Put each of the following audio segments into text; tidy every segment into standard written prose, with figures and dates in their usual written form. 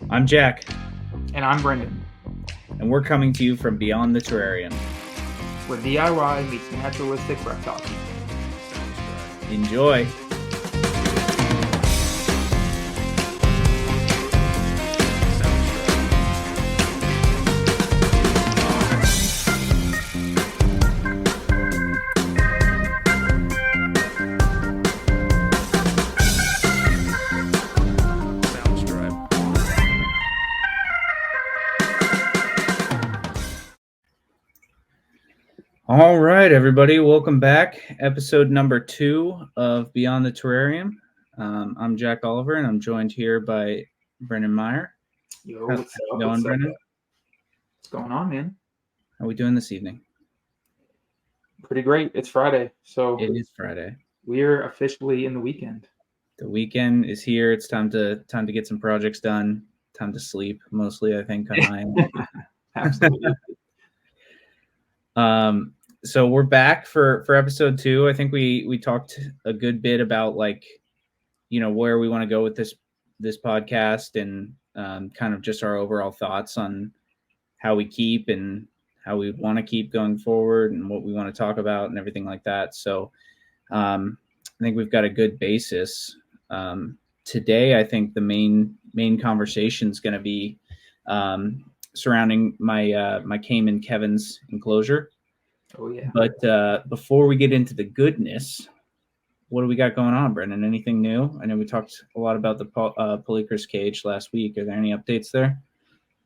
I'm Jack, And I'm Brenden, and we're coming to you from beyond the terrarium. where DIY meets naturalistic reptile keeping. Enjoy. All right, everybody, welcome back. Episode number 2 of Beyond the Terrarium. I'm Jack Oliver, and I'm joined here by Brendan Meyer. Yo, How's what's it up? going, Brendan? What's going on, man? How are we doing this evening? Pretty great. It's Friday, so It is Friday. we're officially in the weekend. The weekend is here. It's time to get some projects done. Time to sleep, mostly, I think, on my end. Absolutely. So we're back for episode 2. I think we talked a good bit about where we want to go with this podcast and kind of just our overall thoughts on how we keep and how we want to keep going forward and what we want to talk about and everything like that. So I think we've got a good basis. Today, I think the main conversation is going to be surrounding my caiman Kevin's enclosure. Oh yeah. But before we get into the goodness, what do we got going on, Brendan? Anything new? I know we talked a lot about the polychrus cage last week. Are there any updates there?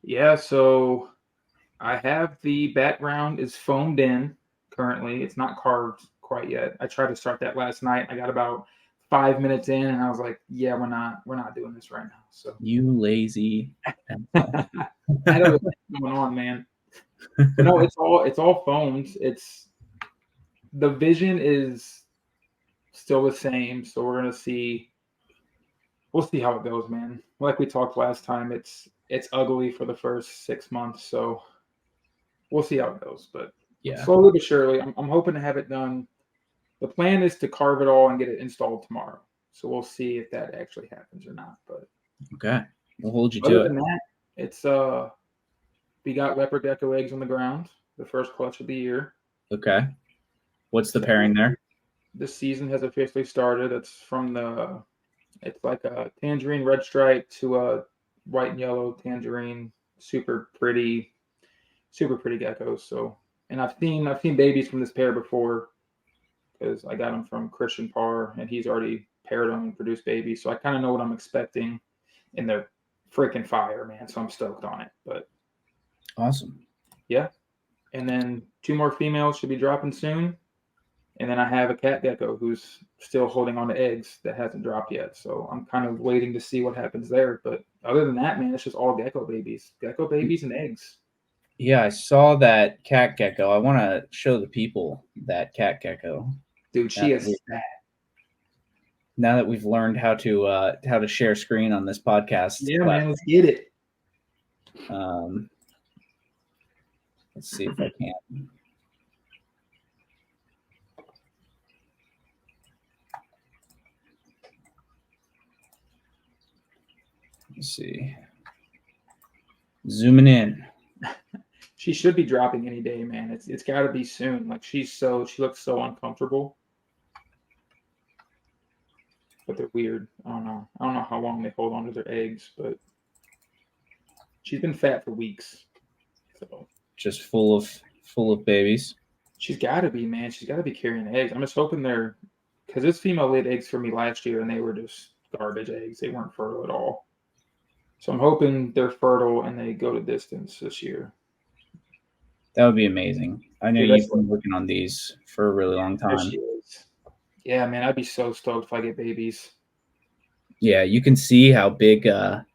Yeah, so I have the background is foamed in currently. It's not carved quite yet. I tried to start that last night. I got about 5 minutes in and I was like, yeah, we're not doing this right now. So You lazy. I had other things going on, man. But no, it's all foamed. It's the vision is still the same, so we'll see how it goes, man. Like we talked last time, it's ugly for the first 6 months, so we'll see how it goes. But Yeah. slowly but surely, I'm hoping to have it done. The plan is to carve it all and get it installed tomorrow. So we'll see if that actually happens or not. But Okay, we'll hold you other to it. than that, it's we got leopard gecko eggs on the ground, the first clutch of the year. Okay, what's the pairing there? This season has officially started. It's like a tangerine red stripe to a white and yellow tangerine. Super pretty geckos. So, and I've seen babies from this pair before because I got them from Christian Parr, and he's already paired them and produced babies. So I kind of know what I'm expecting, and they're freaking fire, man. So I'm stoked on it. But Awesome. yeah, and then 2 more females should be dropping soon. And then I have a cat gecko who's still holding on to eggs that hasn't dropped yet. So I'm kind of waiting to see what happens there. But other than that, man, it's just all gecko babies and eggs. Yeah, I saw that cat gecko. I want to show the people that cat gecko. Dude, she is fat. Now that we've learned how to share screen on this podcast. Yeah, man, let's get it. Let's see if I can. Let's see. Zooming in. She should be dropping any day, man. It's got to be soon. Like she looks so uncomfortable. But they're weird. I don't know how long they hold on to their eggs, but she's been fat for weeks. So just full of babies. She's got to be, man. She's got to be carrying eggs. I'm just hoping because this female laid eggs for me last year, and they were just garbage eggs. They weren't fertile at all. So I'm hoping they're fertile and they go to distance this year. That would be amazing. I know you've been working on these for a really long time. She is. Yeah, man, I'd be so stoked if I get babies. Yeah, you can see how big her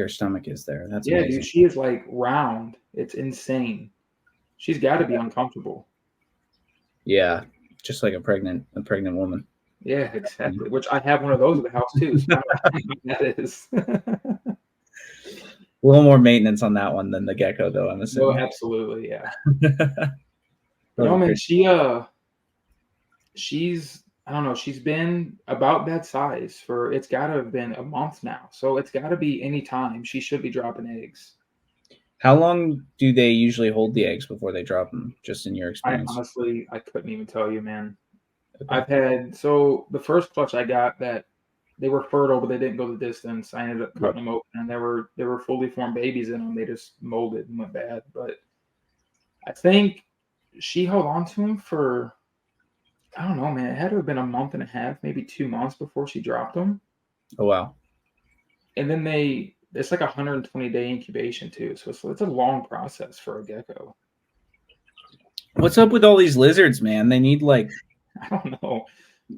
stomach is there. That's amazing. Dude, she is like round. It's insane. She's got to be uncomfortable. Yeah, just like a pregnant woman. Yeah, exactly. Which I have one of those at the house too. So that is. A little more maintenance on that one than the gecko, though, I'm assuming. No, absolutely, yeah. No, man, she's I don't know. She's been about that size for it's got to have been a month now. So it's got to be any time she should be dropping eggs. How long do they usually hold the eggs before they drop them? Just in your I experience. honestly, I couldn't even tell you, man. Okay. I've had so the first clutch I got that they were fertile, but they didn't go the distance. I ended up Yeah. cutting them open, and there were fully formed babies in them. They just molded and went bad. But I think she held on to them for I don't know, man. It had to have been a month and a half, maybe 2 months before she dropped them. Oh wow. And then it's like a 120-day incubation too, so it's a long process for a gecko. What's up with all these lizards, man? They need I don't know.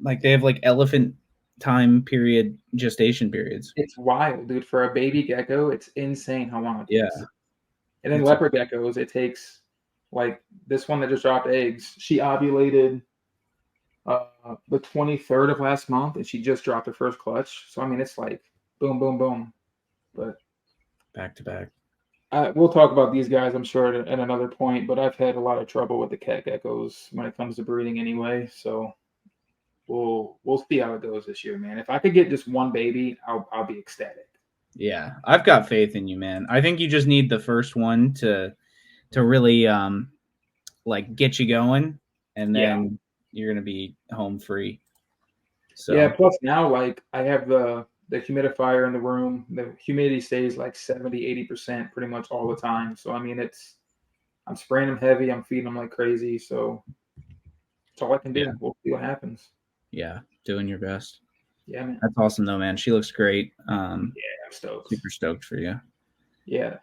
they have like elephant time period gestation periods. It's wild, dude. For a baby gecko, it's insane how long it Yeah. takes. And then It's leopard geckos, it takes like this one that just dropped eggs. She ovulated the 23rd of last month, and she just dropped her first clutch. So I mean, it's like boom, boom, boom. But back to back. we'll talk about these guys, I'm sure, at another point. But I've had a lot of trouble with the cat geckos when it comes to breeding, anyway. So we'll see how it goes this year, man. If I could get just one baby, I'll be ecstatic. Yeah, I've got faith in you, man. I think you just need the first one to really like get you going, and Yeah. then you're gonna be home free. Yeah. So Plus now, like I have the humidifier in the room. The humidity stays like 70-80% pretty much all the time. So I mean, I'm spraying them heavy. I'm feeding them like crazy. So that's all I can yeah, do. We'll see what happens. yeah, doing your best. Yeah, man. That's awesome though, man. She looks great. Yeah, I'm stoked. Super stoked for you. Yeah.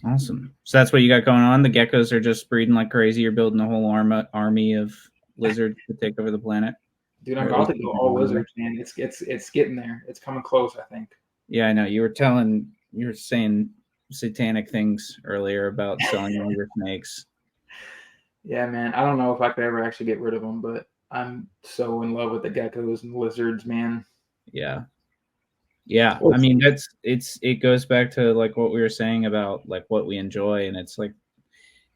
Awesome. So that's what you got going on. The geckos are just breeding like crazy. You're building a whole army of lizards to take over the planet. Dude, I'm Or at about least to go all lizards, man. It's getting there. It's coming close, I think. yeah, I know. You were saying satanic things earlier about selling longer snakes. Yeah, man. I don't know if I could ever actually get rid of them, but I'm so in love with the geckos and lizards, man. Yeah. Yeah. Well, I mean, it goes back to like what we were saying about like what we enjoy. And it's like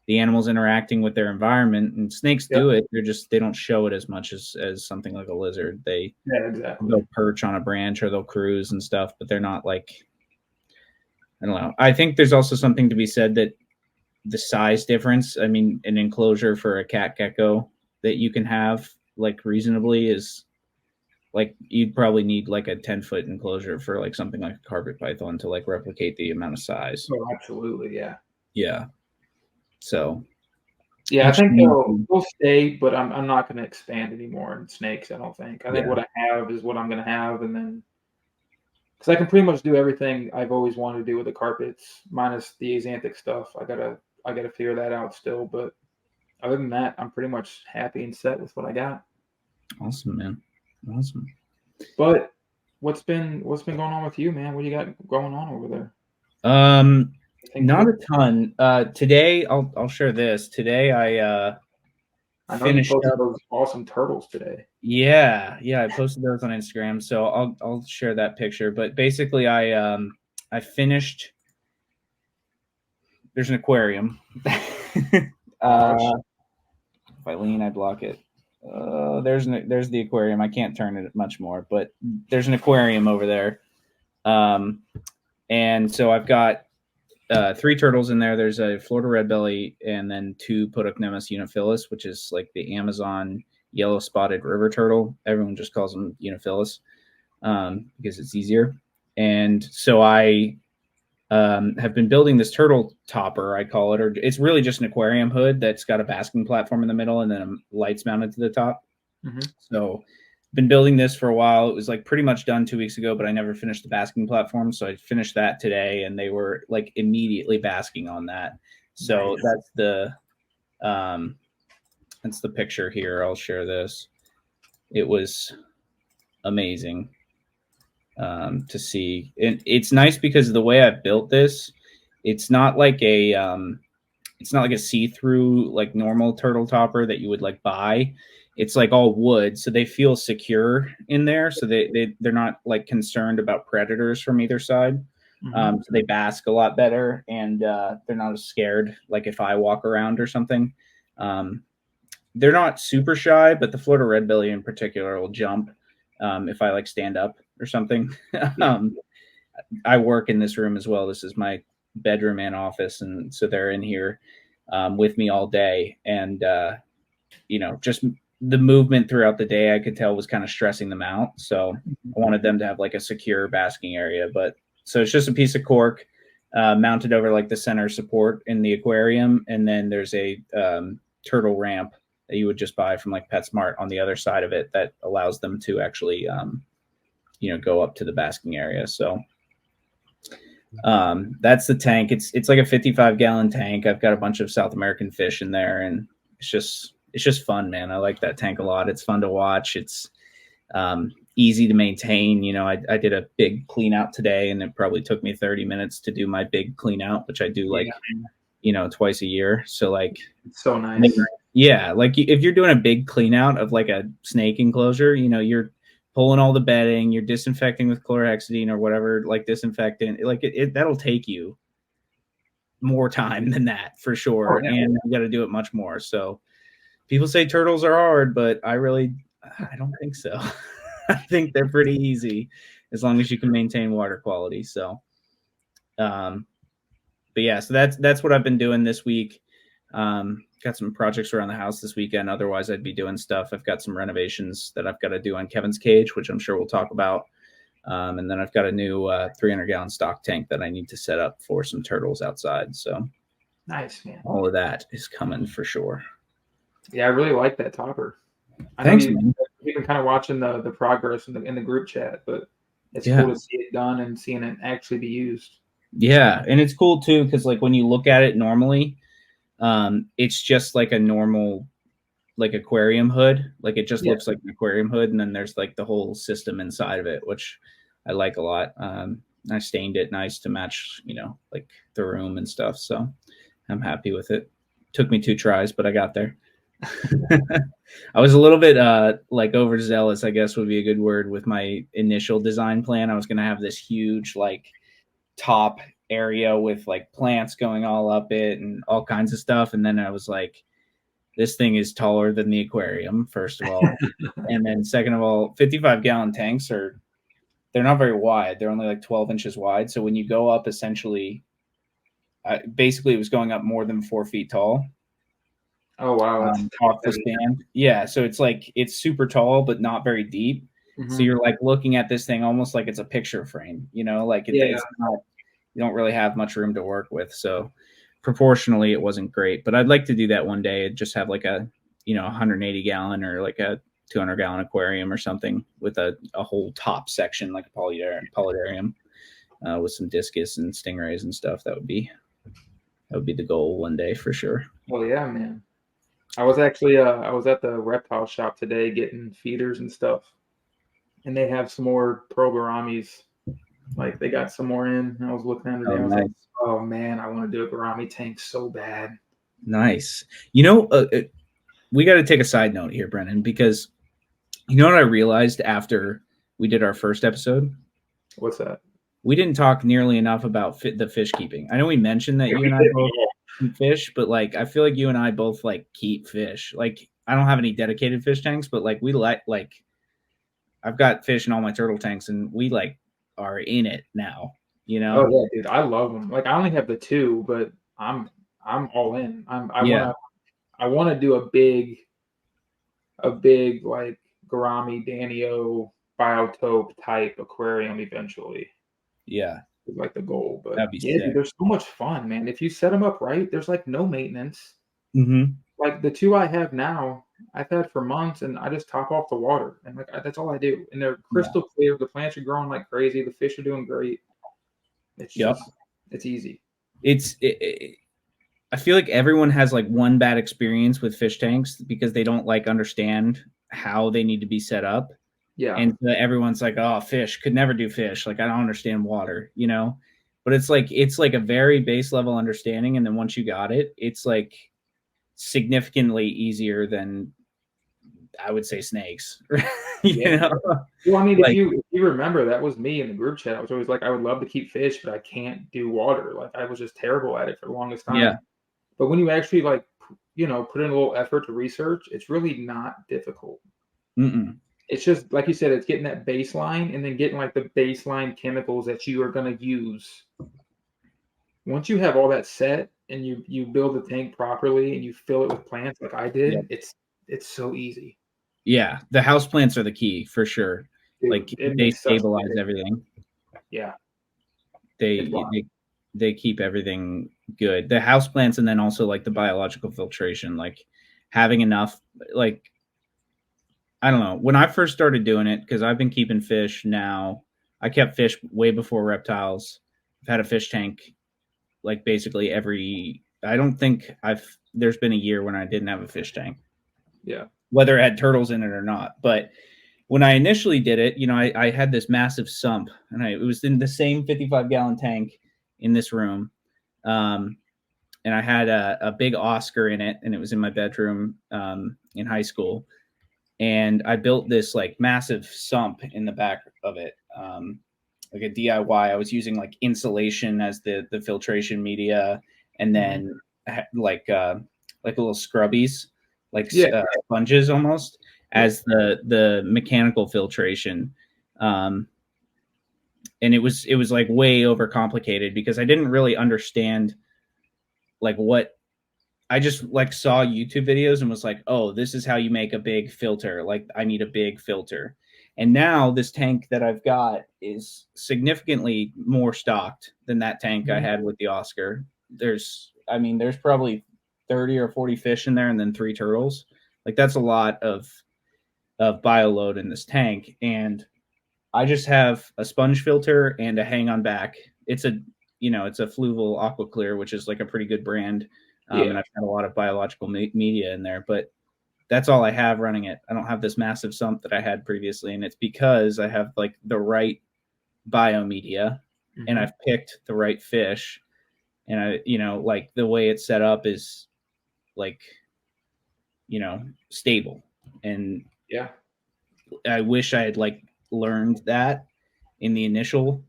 the animals interacting with their environment, and snakes yep. do it. They don't show it as much as something like a lizard. Yeah, exactly. They'll perch on a branch or they'll cruise and stuff, but they're not like, I don't know. I think there's also something to be said that the size difference, I mean, an enclosure for a cat gecko that you can have like reasonably is like you'd probably need like a 10-foot enclosure for like something like a carpet python to like replicate the amount of size. Oh, absolutely. Yeah. Yeah. So Yeah, I think interesting. they'll stay, but I'm not going to expand anymore in snakes. I don't think. I think Yeah. what I have is what I'm going to have, and then because I can pretty much do everything I've always wanted to do with the carpets, minus the axanthic stuff. I gotta figure that out still, but other than that, I'm pretty much happy and set with what I got. Awesome, man. Awesome. But what's been going on with you, man? What do you got going on over there? Anything Not good? a ton. Today I'll share this. Today I I know you finished posted up. those awesome turtles today. Yeah, I posted those on Instagram, so I'll share that picture. But basically, I finished. There's an aquarium. Oh, If I lean, I block it. There's the aquarium. I can't turn it much more, but there's an aquarium over there. Um, and so I've got 3 turtles in there. There's a Florida red belly, and then 2 Podocnemus unifilis, which is like the Amazon yellow spotted river turtle. Everyone just calls them unifilis because it's easier. And so I have been building this turtle topper, I call it, or it's really just an aquarium hood that's got a basking platform in the middle and then lights mounted to the top. mm-hmm. So been building this for a while. It was like pretty much done 2 weeks ago, but I never finished the basking platform. So I finished that today, and they were like immediately basking on that. So Nice. that's the picture here. I'll share this. It was amazing to see, and it's nice because of the way I built this. It's not like a see-through like normal turtle topper that you would like buy. It's like all wood, so they feel secure in there. So they're not like concerned about predators from either side. Mm-hmm. So they bask a lot better, and they're not as scared like if I walk around or something. Um, they're not super shy, but the Florida red belly in particular will jump if I like stand up or something. I work in this room as well. This is my bedroom and office, and so they're in here with me all day. And just the movement throughout the day, I could tell was kind of stressing them out. So I wanted them to have like a secure basking area. But so it's just a piece of cork mounted over like the center support in the aquarium, and then there's a turtle ramp that you would just buy from like PetSmart on the other side of it that allows them to actually go up to the basking area. So that's the tank. It's like a 55-gallon tank. I've got a bunch of South American fish in there, and it's just fun, man. I like that tank a lot. It's fun to watch. It's easy to maintain. I did a big clean out today, and it probably took me 30 minutes to do my big clean out, which I do twice a year. So like, it's so nice. Yeah. Like if you're doing a big clean out of like a snake enclosure, you're pulling all the bedding, you're disinfecting with chlorhexidine or whatever, like disinfectant, like that'll take you more time than that for sure. Oh, yeah. And you got to do it much more. So people say turtles are hard, but I don't think so. I think they're pretty easy as long as you can maintain water quality. So, but yeah, so that's what I've been doing this week. Got some projects around the house this weekend. Otherwise, I'd be doing stuff. I've got some renovations that I've got to do on Kevin's cage, which I'm sure we'll talk about. And then I've got a new 300-gallon stock tank that I need to set up for some turtles outside. So nice, man. All of that is coming for sure. Yeah, I really like that topper. Thanks, man. We've been kind of watching the progress in the group chat, but it's cool to see it done and seeing it actually be used. Yeah, and it's cool too because like when you look at it normally, it's just like a normal like aquarium hood. Like it just looks like an aquarium hood, and then there's like the whole system inside of it, which I like a lot. I stained it nice to match, like the room and stuff. So I'm happy with it. Took me 2 tries, but I got there. I was a little bit like overzealous, I guess would be a good word, with my initial design plan. I was going to have this huge like top area with like plants going all up it and all kinds of stuff. And then I was like, this thing is taller than the aquarium, first of all. And then second of all, 55-gallon tanks they're not very wide. They're only like 12 inches wide. So when you go up, essentially, basically it was going up more than 4 feet tall. Oh, wow. Off the stand. Yeah. So it's like, it's super tall, but not very deep. Mm-hmm. So you're like looking at this thing almost like it's a picture frame, like it's not, you don't really have much room to work with. So proportionally it wasn't great, but I'd like to do that one day and just have like a, 180-gallon or like a 200-gallon aquarium or something with a whole top section, like a polydarium with some discus and stingrays and stuff. That would be the goal one day for sure. Well, yeah, man. I was actually I was at the reptile shop today getting feeders and stuff, and they have some more pearl gouramis. Like they got some more in. And I was looking at it. I was like, oh man, I want to do a gourami tank so bad. Nice. We got to take a side note here, Brenden, because you know what I realized after we did our first episode? What's that? We didn't talk nearly enough about the fish keeping. I know we mentioned that you and I both keep fish, but like I feel like you and I both like keep fish. Like I don't have any dedicated fish tanks, but like we like I've got fish in all my turtle tanks, and we like are in it now. Oh yeah, dude, I love them. Like I only have the 2, but I'm all in. I want to do a big like gourami Danio biotope type aquarium eventually. Yeah, is like the goal. But that'd be sick. Dude, they're so much fun, man. If you set them up right, there's like no maintenance. Mm-hmm. Like the 2 I have now, I've had for months, and I just top off the water, and like that's all I do. And they're crystal clear. The plants are growing like crazy. The fish are doing great. It's it's easy. I feel like everyone has like one bad experience with fish tanks because they don't like understand how they need to be set up. Yeah. And everyone's like, oh, fish could never do fish. Like, I don't understand water, but it's like a very base level understanding. And then once you got it, it's like significantly easier than I would say snakes. you know? Well, I mean, like, if you remember, that was me in the group chat. I was always like, I would love to keep fish, but I can't do water. Like I was just terrible at it for the longest time. Yeah. But when you actually like put in a little effort to research, it's really not difficult. Mm-mm. It's just like you said, it's getting that baseline and then getting like the baseline chemicals that you are going to use. Once you have all that set and you build the tank properly and you fill it with plants like I Yep. did, it's so easy. Yeah, the house plants are the key for sure. Like Dude, it they makes such a stabilize difference. everything. Yeah, it's They wild. they they keep everything good. The house plants and then also like the biological filtration, like having enough. Like I don't know. When I first started doing it, because I've been keeping fish now, I kept fish way before reptiles. I've had a fish tank like basically every. I don't think there's been a year when I didn't have a fish tank, Yeah. whether it had turtles in it or not. But when I initially did it, I had this massive sump, and it was in the same 55-gallon tank in this room. Um, and I had a big Oscar in it, and it was in my bedroom in high school. And I built this like massive sump in the back of it, like a DIY. I was using like insulation as the filtration media, and Mhm. then like little scrubbies, like Yeah. sponges almost, Yeah. as the mechanical filtration. Um, and it was like way overcomplicated because I didn't really understand like what I just like saw YouTube videos and was like, "Oh, this is how you make a big filter. Like I need a big filter." And now this tank that I've got is significantly more stocked than that tank I Mhm. had with the Oscar. There's probably 30 or 40 fish in there and then 3 turtles. Like that's a lot of bio load in this tank, and I just have a sponge filter and a hang on back. It's a Fluval Aqua Clear, which is like a pretty good brand. And Yeah. I've got a lot of biological media in there, but that's all I have running it. I don't have this massive sump that I had previously, and it's because I have like the right biomedia, and Mhm. I've picked the right fish, and like the way it's set up is like, stable. And Yeah. I wish I had like learned that in the initial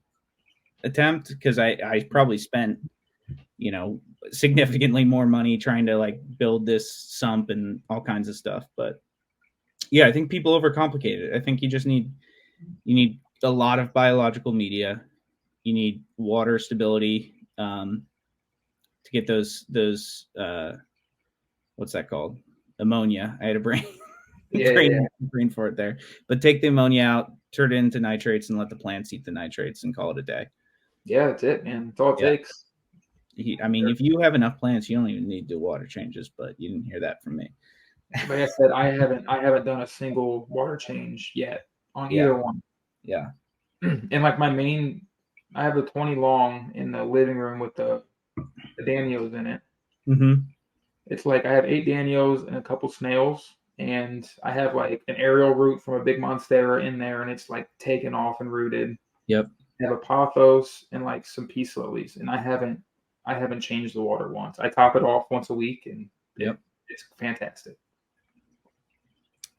attempt, because I probably spent you know significantly more money trying to like build this sump and all kinds of stuff. But yeah, I think people overcomplicate it. I think you need a lot of biological media. You need water stability, to get those what's that called, ammonia. I had a brain Yeah. Yeah. brain for it there. But take the ammonia out, turn it into nitrates, and let the plants eat the nitrates and call it a day. Yeah. That's it, man. That's all it Yeah. takes. I mean, if you have enough plants, you don't even need to do water changes, but you didn't hear that from me. Like I said, I haven't done a single water change yet on Yeah. either one. Yeah. And like I have the 20 long in the living room with the Danios in it. Mm-hmm. It's like I have 8 Danios and a couple snails, and I have like an aerial root from a big monstera in there, and it's like taken off and rooted. Yep. I have a pothos and like some peace lilies, and I haven't changed the water once. I top it off once a week, and Yep. it's fantastic.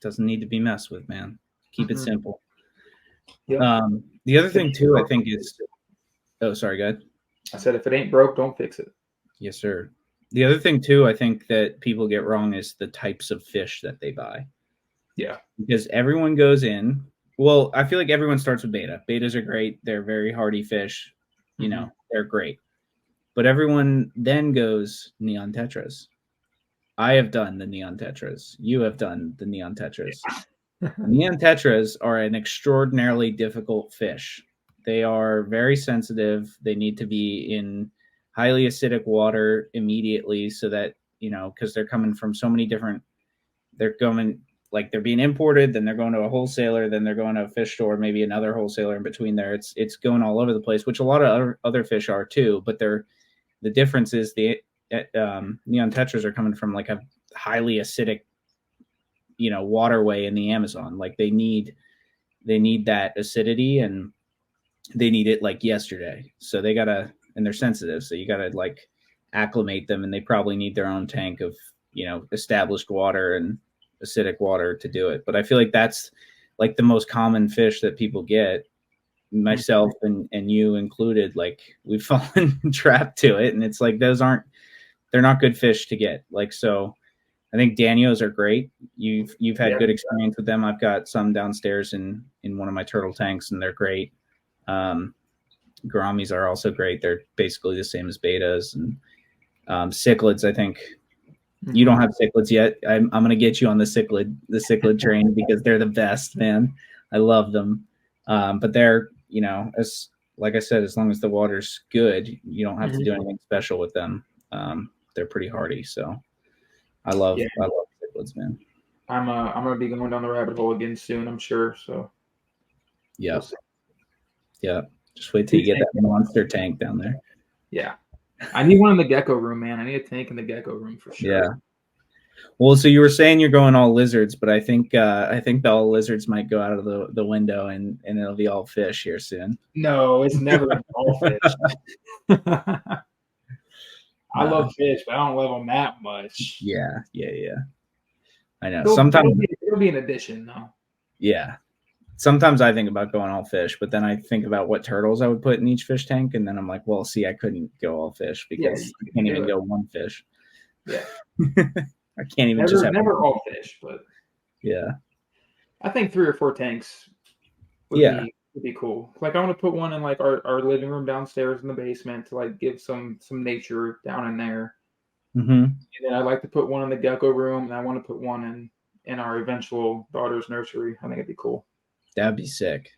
Doesn't need to be messed with, man. Keep it Mm-hmm. simple. Yep. The other If it thing ain't too, I broke, think don't fix is, it. oh, sorry, go ahead. I said if it ain't broke, don't fix it. Yes, sir. The other thing too, I think that people get wrong is the types of fish that they buy, Yeah. because everyone goes in. Well, I feel like everyone starts with beta. Betas are great. They're very hardy fish. Mm-hmm. They're great. But everyone then goes neon tetras. I have done the neon tetras. You have done the neon tetras. Neon tetras are an extraordinarily difficult fish. They are very sensitive. They need to be in highly acidic water immediately, so that, because they're coming from so many different, they're going, like they're being imported, then they're going to a wholesaler, then they're going to a fish store, maybe another wholesaler in between there. It's going all over the place, which a lot of other fish are too. But the difference is neon tetras are coming from like a highly acidic, waterway in the Amazon. Like they need that acidity, and they need it like yesterday. So they gotta, and they're sensitive. So you gotta like acclimate them, and they probably need their own tank of, established water and acidic water to do it. But I feel like that's like the most common fish that people get, myself and you included. Like we've fallen trapped to it, and it's like they're not good fish to get. Like, so I think Danios are great. You've had Yeah. good experience with them. I've got some downstairs in one of my turtle tanks, and they're great. Gouramis are also great. They're basically the same as betas. And cichlids, I think you don't have cichlids yet. I'm going to get you on the cichlid train because they're the best, man. I love them. But they're, as like I said, as long as the water's good, you don't have to do anything special with them. They're pretty hardy. So I love cichlids, man. I'm gonna be going down the rabbit hole again soon, I'm sure. So yeah, yeah. Just wait till you get that monster tank down there. Yeah, I need one in the gecko room, man. I need a tank in the gecko room for sure. Yeah. Well, so you were saying you're going all lizards, but I think the all lizards might go out of the window and it'll be all fish here soon. No, it's never all fish. I love fish, but I don't love them that much. Yeah. I know. Sometimes it'll be an addition, though. Yeah. Sometimes I think about going all fish, but then I think about what turtles I would put in each fish tank, and then I'm like, well, see, I couldn't go all fish because I can't even go one fish. Yeah. I can't even never all fish, but yeah. I think 3 or 4 tanks would be cool. Like I want to put one in like our living room downstairs in the basement to like give some nature down in there. And then I'd like to put one in the gecko room, and I want to put one in our eventual daughter's nursery. I think it'd be cool. That'd be sick.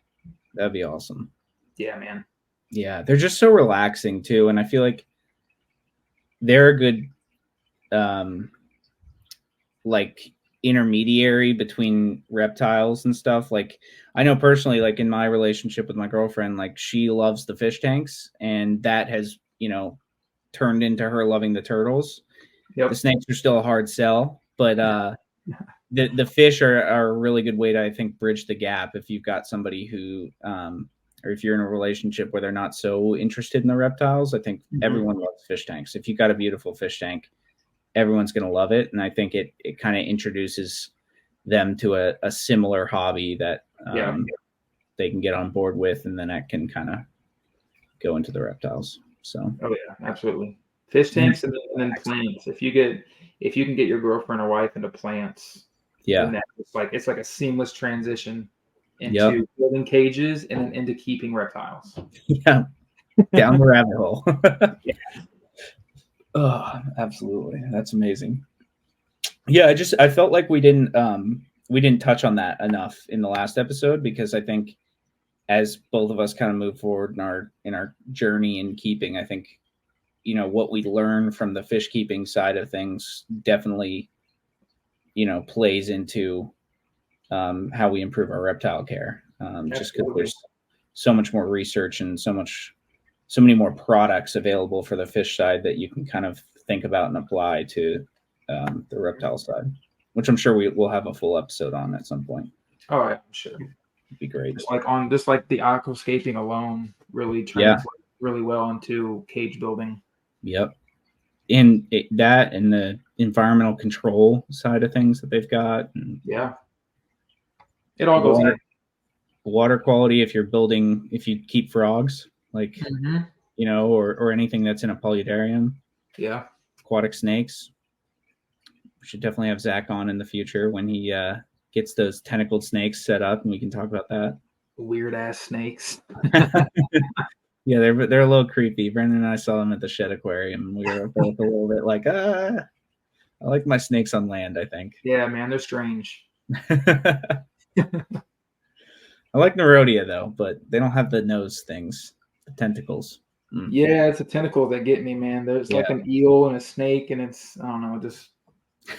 That'd be awesome. Yeah, man. Yeah, they're just so relaxing too, and I feel like they're a good like intermediary between reptiles and stuff. Like I know personally, like in my relationship with my girlfriend, like she loves the fish tanks, and that has, turned into her loving the turtles. The snakes are still a hard sell, but the fish are a really good way to, I think, bridge the gap if you've got somebody who or if you're in a relationship where they're not so interested in the reptiles. I think everyone loves fish tanks. If you've got a beautiful fish tank, everyone's going to love it. And I think it kind of introduces them to a similar hobby that they can get on board with, and then that can kind of go into the reptiles. So, oh yeah, absolutely. Fish tanks and then plants. If you can get your girlfriend or wife into plants, then it's like a seamless transition into building cages and then into keeping reptiles. Yeah, down the rabbit hole. Oh, absolutely. That's amazing. Yeah, I felt like we didn't touch on that enough in the last episode, because I think as both of us kind of move forward in our journey in keeping, I think, what we learn from the fish keeping side of things definitely, plays into how we improve our reptile care. Just because there's so much more research and so many more products available for the fish side that you can kind of think about and apply to the reptile side, which I'm sure we'll have a full episode on at some point. Oh, I'm sure. It'd be great. Just like the aquascaping alone really translates really well into cage building. Yep. And that and the environmental control side of things that they've got. And it all goes in. Water quality, if you keep frogs, like, or anything that's in a polyidarium. Yeah. Aquatic snakes. We should definitely have Zach on in the future when he gets those tentacled snakes set up, and we can talk about that. Weird ass snakes. Yeah, they're a little creepy. Brenden and I saw them at the Shed Aquarium. We were both a little bit like, I like my snakes on land, I think. Yeah, man, they're strange. I like Neurodia though, but they don't have the nose things, the tentacles. Yeah, it's the tentacles that get me, man. There's like an eel and a snake, and it's, I don't know, just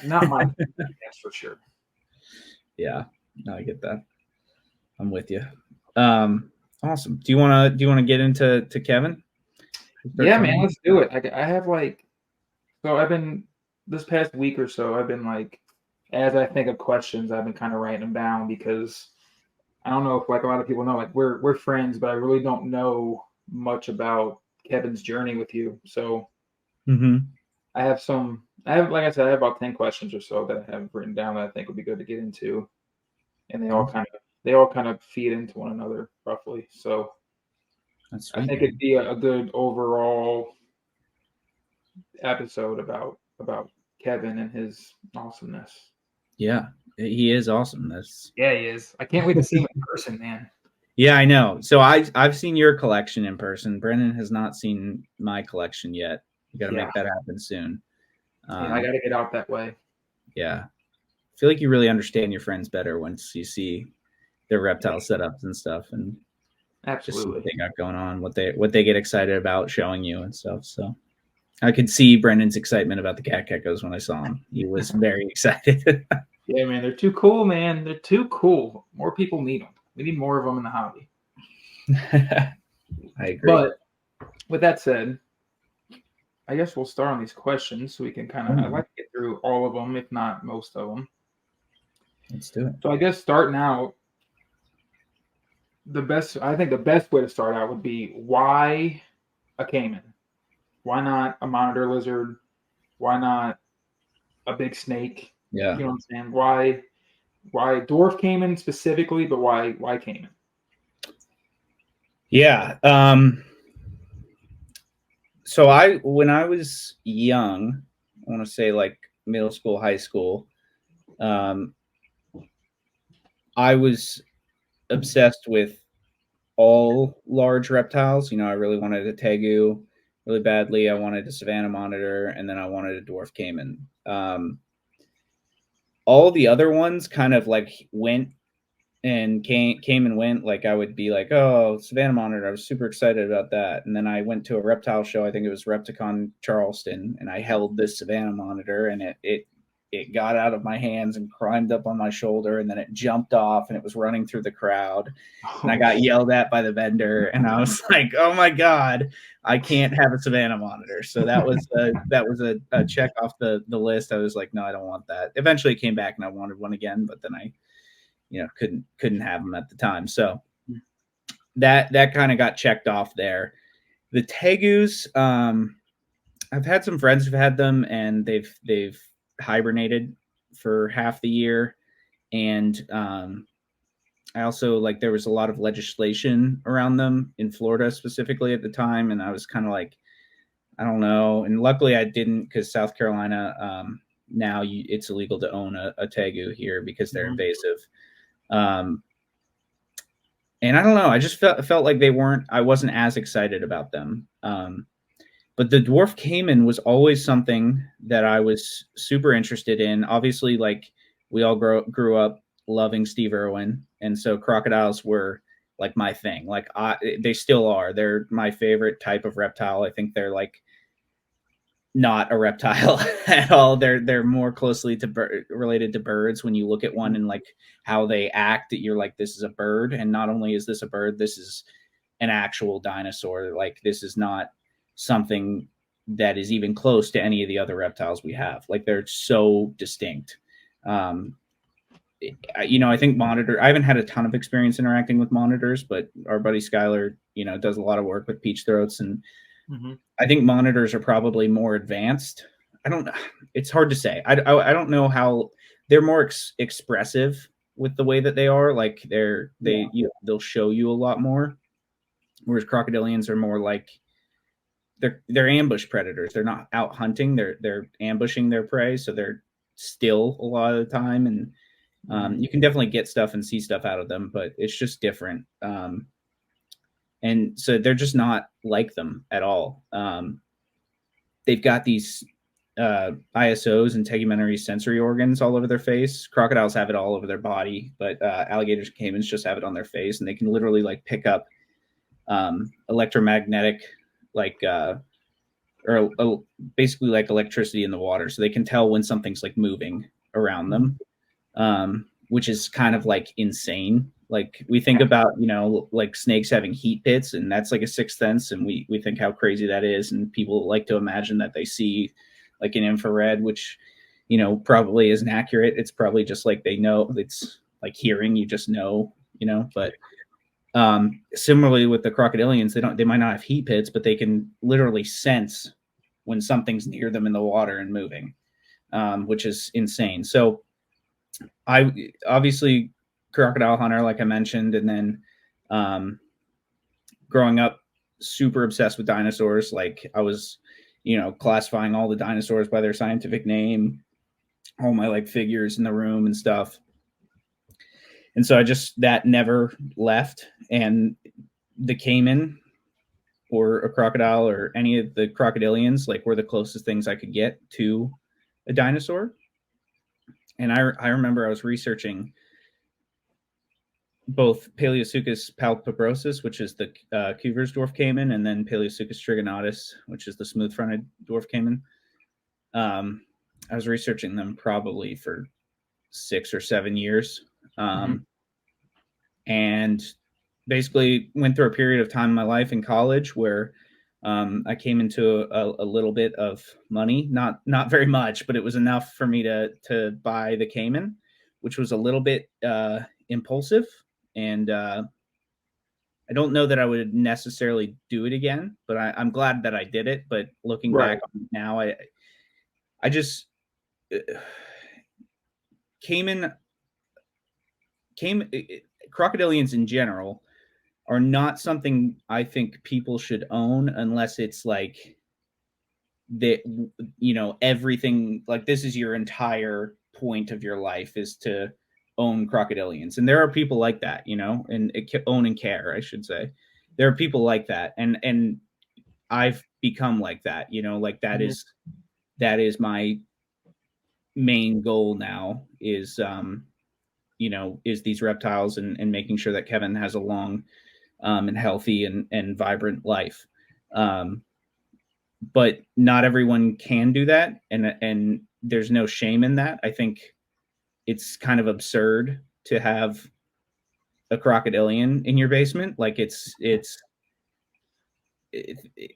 not my that's for sure. Yeah, no, I get that. I'm with you. Awesome. Do you want to get into Kevin? Yeah, man, let's do it. I have I've been this past week or so, I've been like, as I think of questions, I've been kind of writing them down, because I don't know if like a lot of people know, like we're friends, but I really don't know much about Kevin's journey with you. So I have like I said, I have about 10 questions or so that I have written down that I think would be good to get into, and they all kind of feed into one another roughly. So that's sweet, I think it'd be a good overall episode about Kevin and his awesomeness. Yeah, he is awesome. That's Yeah, he is. I can't wait to see him in person, man. Yeah, I know. So I've seen your collection in person. Brenden has not seen my collection yet. You got to Yeah, make that happen soon. yeah, I got to get out that way. Yeah, I feel like you really understand your friends better once you see their reptile setups and stuff, and just see what Absolutely. they got going on, what they get excited about showing you and stuff. So I could see Brendan's excitement about the cat geckos when I saw him. He was very excited. Yeah, man, they're too cool, man. They're too cool. More people need them. We need more of them in the hobby. I agree. But with that said, I guess we'll start on these questions so we can kind of. I'd like to get through all of them, if not most of them. Let's do it. So I guess starting out, I think the best way to start out would be why a caiman? Why not a monitor lizard? Why not a big snake? Yeah. You know what I'm saying? Why dwarf caiman specifically, but why caiman? Yeah. So when I was young, I want to say like middle school, high school, I was obsessed with all large reptiles. I really wanted a tegu really badly. I wanted a savanna monitor, and then I wanted a dwarf caiman. All the other ones kind of like went and came and went. Like I would be like, oh, savanna monitor, I was super excited about that. And then I went to a reptile show, I think it was Repticon Charleston, and I held this savanna monitor, and it got out of my hands and climbed up on my shoulder, and then it jumped off and it was running through the crowd, and I got yelled at by the vendor, and I was like, oh my god, I can't have a savanna monitor. So that was a check off the list. I was like, no, I don't want that. Eventually it came back and I wanted one again, but then I couldn't have them at the time. So that kind of got checked off there. The tegus, I've had some friends who've had them, and they've hibernated for half the year. And I also, like, there was a lot of legislation around them in Florida specifically at the time, and I was kind of like, I don't know. And luckily I didn't, because South Carolina, now it's illegal to own a tegu here because they're invasive. And I don't know, I just felt like I wasn't as excited about them. But the dwarf caiman was always something that I was super interested in. Obviously, like, we all grew up loving Steve Irwin, and so crocodiles were like my thing. Like, they still are. They're my favorite type of reptile. I think they're like not a reptile at all. They're more closely related to birds. When you look at one and like how they act, you're like, this is a bird. And not only is this a bird, this is an actual dinosaur. Like, this is not something that is even close to any of the other reptiles we have. Like, they're so distinct. I think I haven't had a ton of experience interacting with monitors, but our buddy Skylar, does a lot of work with peach throats, and I think monitors are probably more advanced. It's hard to say. I don't know how they're more expressive with the way that they are. Like, they'll show you a lot more, whereas crocodilians are more like they're ambush predators. They're not out hunting. They're ambushing their prey, so they're still a lot of the time, and you can definitely get stuff and see stuff out of them, but it's just different. And so they're just not like them at all. They've got these ISOs and tegumentary sensory organs all over their face. Crocodiles have it all over their body, but alligators and caimans just have it on their face, and they can literally like pick up electromagnetic, like or basically like electricity in the water, so they can tell when something's like moving around them, which is kind of like insane. Like, we think about, like snakes having heat pits, and that's like a sixth sense, and we think how crazy that is, and people like to imagine that they see like an infrared, which probably isn't accurate. It's probably just like they know. It's like hearing, you just know. But similarly with the crocodilians, they might not have heat pits, but they can literally sense when something's near them in the water and moving, which is insane. So I obviously crocodile hunter, like I mentioned, and then growing up super obsessed with dinosaurs. Like, I was classifying all the dinosaurs by their scientific name, all my like figures in the room and stuff. And so that never left. And the caiman or a crocodile or any of the crocodilians like were the closest things I could get to a dinosaur. And I remember I was researching both Paleosuchus palpebrosus, which is the Cuvier dwarf caiman, and then Paleosuchus trigonatus, which is the smooth-fronted dwarf caiman. I was researching them probably for 6 or 7 years, and basically went through a period of time in my life in college where I came into a little bit of money, not very much, but it was enough for me to buy the caiman, which was a little bit impulsive. And I don't know that I would necessarily do it again, but I'm glad that I did it. But looking back on it now, I just crocodilians in general are not something I think people should own unless it's like that, everything, like this is your entire point of your life is to own crocodilians. And there are people like that, and own and care, I should say. There are people like that. And I've become like that, like that is my main goal now is, is these reptiles and making sure that Kevin has a long and healthy and vibrant life. But not everyone can do that. And there's no shame in that. I think it's kind of absurd to have a crocodilian in your basement. Like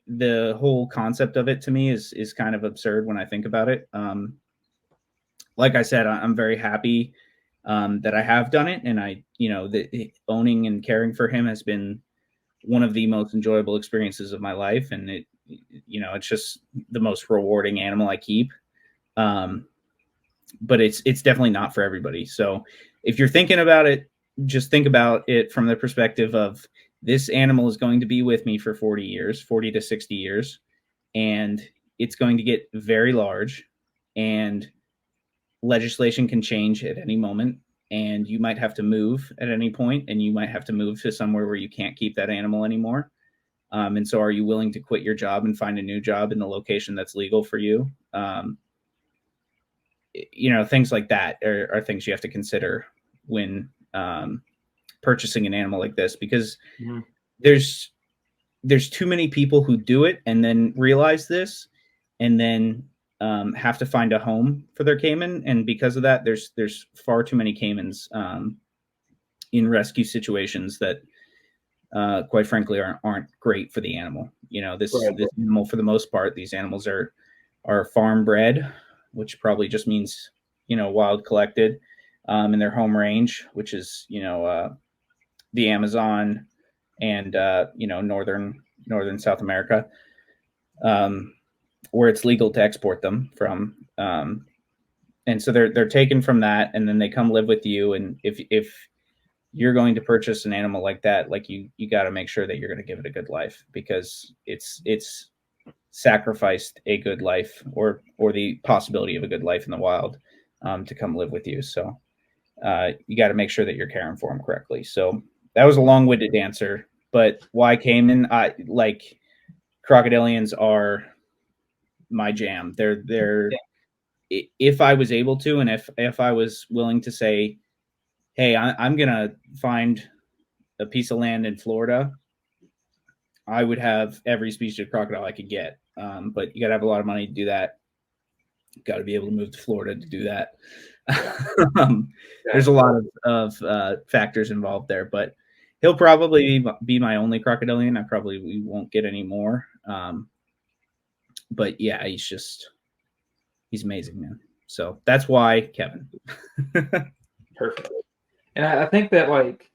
the whole concept of it to me is kind of absurd when I think about it. Like I said, I'm very happy that I have done it. And owning and caring for him has been one of the most enjoyable experiences of my life. And it's just the most rewarding animal I keep. But it's definitely not for everybody. So if you're thinking about it, just think about it from the perspective of this animal is going to be with me for 40 to 60 years, and it's going to get very large, and legislation can change at any moment, and you might have to move at any point, and you might have to move to somewhere where you can't keep that animal anymore. And so are you willing to quit your job and find a new job in the location that's legal for you? Things like that are things you have to consider when purchasing an animal like this, because there's too many people who do it and then realize this and then have to find a home for their caiman. And because of that, there's far too many caimans in rescue situations that quite frankly aren't great for the animal. This animal, for the most part, these animals are farm bred, which probably just means, wild collected in their home range, which is, the Amazon and, northern South America, where it's legal to export them from. And so they're taken from that, and then they come live with you. And if you're going to purchase an animal like that, like you got to make sure that you're going to give it a good life, because it's sacrificed a good life or the possibility of a good life in the wild to come live with you. So you got to make sure that you're caring for them correctly. So that was a long-winded answer, but why caiman? Like crocodilians are my jam. They're if I was able to, and if I was willing to say, hey, I'm gonna find a piece of land in Florida, I would have every species of crocodile I could get. But you got to have a lot of money to do that. Got to be able to move to Florida to do that. There's a lot of factors involved there, but he'll probably be my only crocodilian. We won't get any more. But yeah, he's amazing, man. So that's why Kevin. Perfect. And I think that like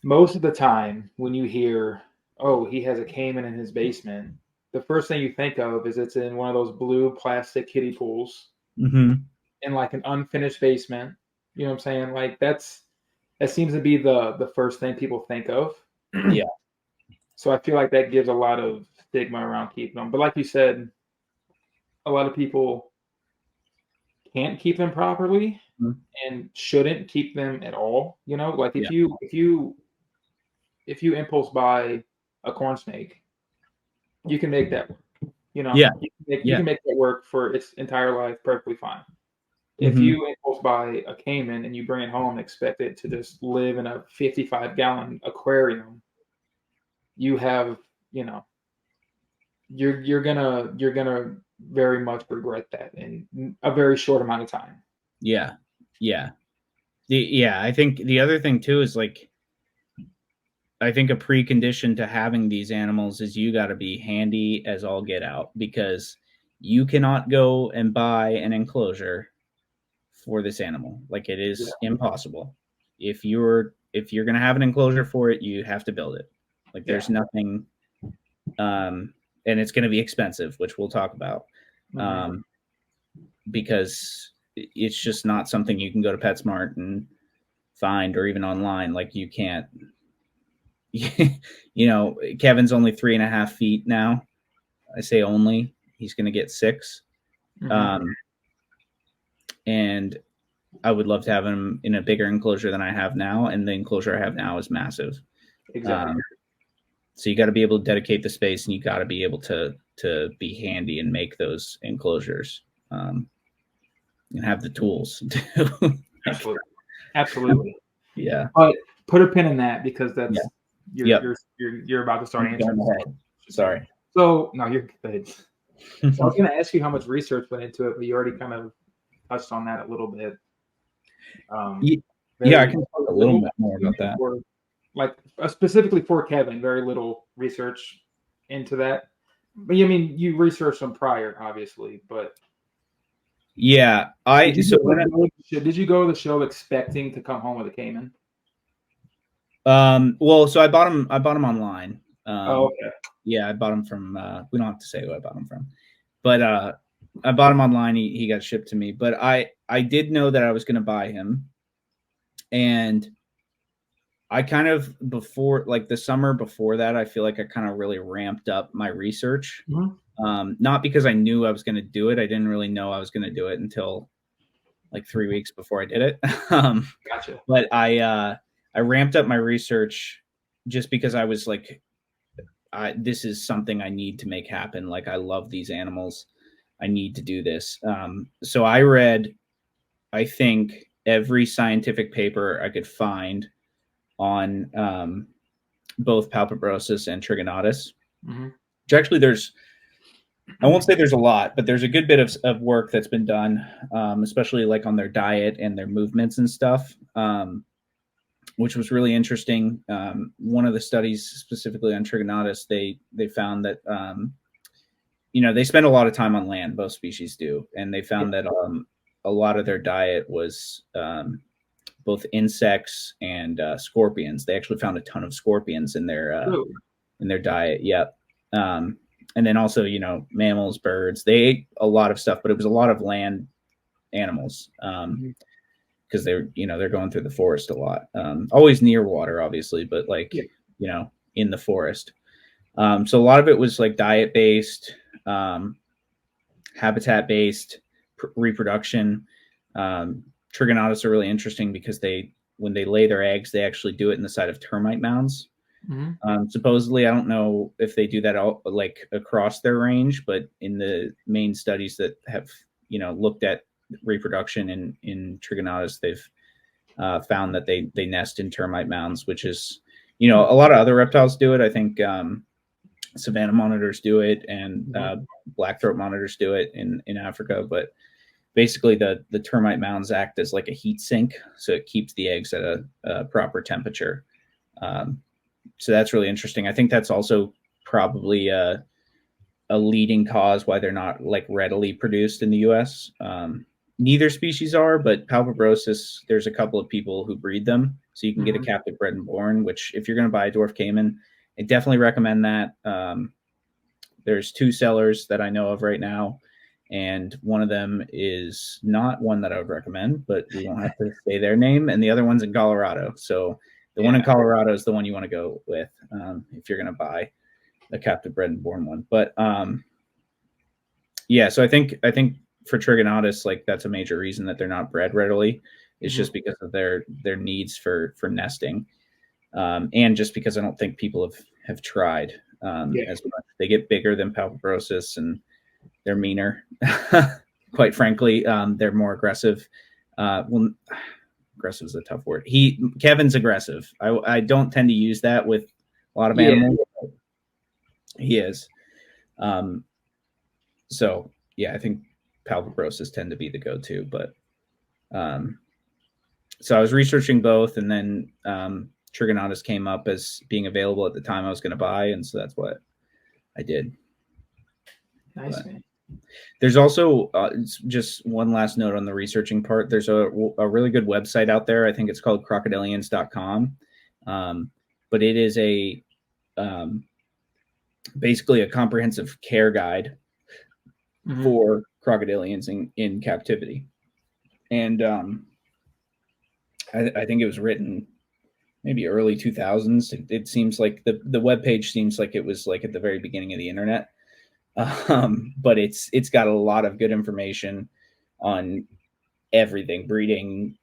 most of the time when you hear, oh, he has a caiman in his basement, the first thing you think of is it's in one of those blue plastic kiddie pools in like an unfinished basement. You know what I'm saying? Like that seems to be the first thing people think of. Yeah. So I feel like that gives a lot of stigma around keeping them. But like you said, a lot of people can't keep them properly Mhm. and shouldn't keep them at all. Like Yeah. if you impulse buy a corn snake, you can make that work. Yeah. You Yeah. can make that work for its entire life perfectly fine. If Hmm. you impulse buy a caiman and you bring it home and expect it to just live in a 55-gallon aquarium, you have, you know, you're gonna very much regret that in a very short amount of time. Yeah. Yeah. Yeah. I think the other thing too is like, I think a precondition to having these animals is you got to be handy as all get out, because you cannot go and buy an enclosure for this animal. Like, it Yeah, is impossible. If you're going to have an enclosure for it, you have to build it. Like, yeah. there's nothing and it's going to be expensive, which we'll talk about. Hmm. Um because it's just not something you can go to PetSmart and find, or even online. Like, you can't Kevin's only 3.5 feet now. I say only. He's going to get 6. Hmm. Um, and I would love to have him in a bigger enclosure than I have now. And the enclosure I have now is massive. Exactly. Um, so you got to be able to dedicate the space, and you got to be able to be handy and make those enclosures, and have the tools to like, Absolutely. Absolutely. yeah. But put a pin in that because Yeah. that's Yep. you're about to start I'm going answering. ahead. Sorry. So no, you're good. So I was going to ask you how much research went into it, but you already kind of touched on that a little bit. Yeah, yeah, I Very can talk a little little, bit more about that. or like specifically for Kevin, very little research into that. But I mean, you researched them prior, obviously. But Yeah, did I you so go, when did you go to the show expecting to come home with a caiman? well, so I bought him online. Oh, Um, okay. yeah, I bought him from we don't have to say who I bought him from. But I bought him online. He got shipped to me. But I did know that I was going to buy him, and I kind of, before, like the summer before that, I feel like I kind of really ramped up my research. Mhm. Not because I knew I was going to do it. I didn't really know I was going to do it until like 3 weeks before I did it. Gotcha. But I ramped up my research just because I was like, this is something I need to make happen. Like, I love these animals. I need to do this. So I read, I think, every scientific paper I could find on both palpebrosus and trigonotus. Hmm. Which actually, I won't say there's a lot, but there's a good bit of work that's been done, especially like on their diet and their movements and stuff, which was really interesting. One of the studies specifically on trigonotus, they found that they spend a lot of time on land. Both species do, and they Yeah. found that a lot of their diet was both insects and scorpions. They actually found a ton of scorpions Really? in their diet. Yep. And then also, mammals, birds. They ate a lot of stuff, but it was a lot of land animals, Mhm. because they're going through the forest a lot. Always near water, obviously, but like, Yeah. in the forest. So a lot of it was like diet based, habitat based, reproduction. Trigonotus are really interesting because when they lay their eggs, they actually do it in the side of termite mounds. Hmm. Supposedly, I don't know if they do that all like across their range, but in the main studies that have looked at reproduction in Trigonotus, they've found that they nest in termite mounds, which is a lot of other reptiles do it. I think savanna monitors do it, and Hmm. blackthroat monitors do it in Africa, but basically the termite mounds act as like a heat sink, so it keeps the eggs at a proper temperature. Um, so that's really interesting. I think that's also probably a leading cause why they're not like readily produced in the U.S. Neither species are, but palpebrosus, there's a couple of people who breed them, so you can get a Hmm. captive bred and born. Which, if you're going to buy a dwarf caiman, I definitely recommend that. There's 2 sellers that I know of right now, and one of them is not one that I would recommend, but we won't have to say their name. And the other one's in Colorado. So the one in Yeah. Colorado is the one you want to go with if you're going to buy. a captive bred and born one. But yeah, so I think for Trigonotus, like that's a major reason that they're not bred readily. It's Hmm. just because of their needs for nesting, and just because I don't think people have tried Yeah. as much. They get bigger than Palpabrosis, and they're meaner. Quite frankly, they're more aggressive. Well, aggressive is a tough word. Kevin's aggressive. I don't tend to use that with a lot of Yeah. animals. He is. Um, so yeah, I think Palpabrosis tend to be the go-to. But um, so I was researching both, and then Trigonotus came up as being available at the time I was going to buy, and so that's what I did. Nice, But man. there's also just one last note on the researching part. There's a really good website out there. I think it's called crocodilians.com. But it is a um, basically a comprehensive care guide Hmm. for crocodilians in captivity. And I think it was written maybe early 2000s. It seems like the web page seems like it was like at the very beginning of the internet. But it's got a lot of good information on everything: breeding,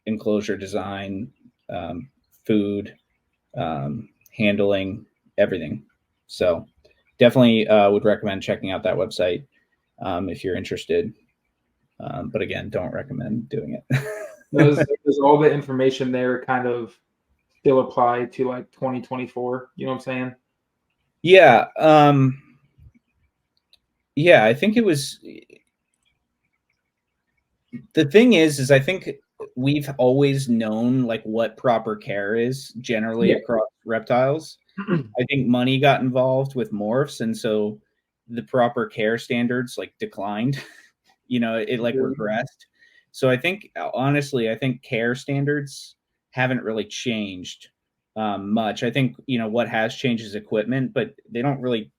enclosure design, um, food, handling, everything. So definitely would recommend checking out that website if you're interested. But again, don't recommend doing it. Does all the information there kind of still apply to like 2024? You know what I'm saying? Yeah. Yeah, I think it was the thing is I think we've always known like what proper care is generally Yeah. across reptiles. I think money got involved with morphs, and so the proper care standards like declined. It like regressed. So I think honestly, I think care standards haven't really changed much. I think what has changed is equipment, but they don't really,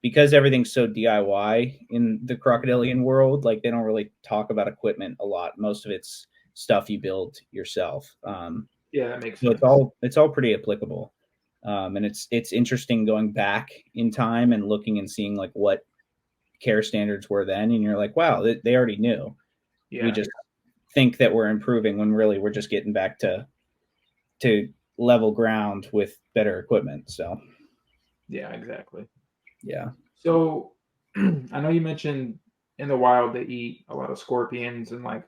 because everything's so DIY in the crocodilian world. Like they don't really talk about equipment a lot. Most of it's stuff you build yourself. Yeah, that makes So it's sense. all pretty applicable. And it's interesting going back in time and looking and seeing like what care standards were then, and you're like, wow, they already knew. We Yeah. just think that we're improving when really we're just getting back to level ground with better equipment. So Yeah, exactly. yeah, So I know you mentioned in the wild they eat a lot of scorpions and like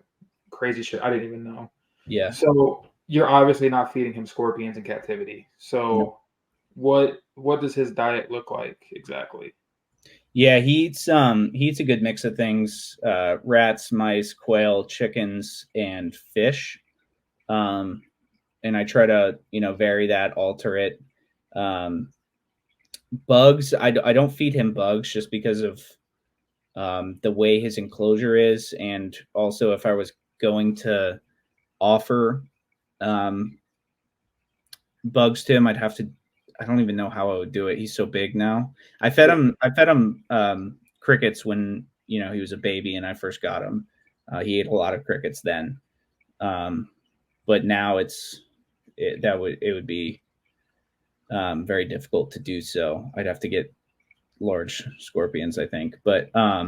crazy shit. I didn't even know. yeah, So you're obviously not feeding him scorpions in captivity. no, So what does his diet look like exactly? yeah. He eats a good mix of things: rats, mice, quail, chickens, and fish. Um, and I try to vary that, alter it. Um, bugs, I don't feed him bugs just because of the way his enclosure is, and also if I was going to offer um, bugs to him, I'd have to. I don't even know how I would do it. He's so big now. Yeah. I fed him crickets when he was a baby and I first got him. He ate a lot of crickets then, um, but now it would be very difficult to do so. I'd have to get large scorpions, I think. But I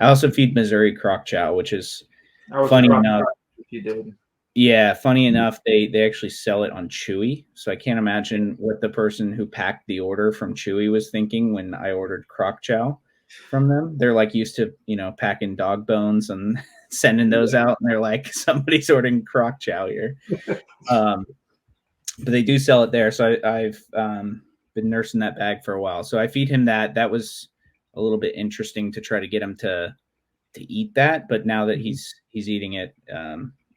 also feed Missouri croc chow, which is I was funny surprised enough. if you did. Yeah, funny enough, they actually sell it on Chewy. So I can't imagine what the person who packed the order from Chewy was thinking when I ordered croc chow from them. They're like used to, packing dog bones and sending those Yeah. out, and they're like, somebody's ordering croc chow here. Um, but they do sell it there. So I've been nursing that bag for a while. So I feed him that. That was a little bit interesting to try to get him to eat that. But now that Mhm. he's eating it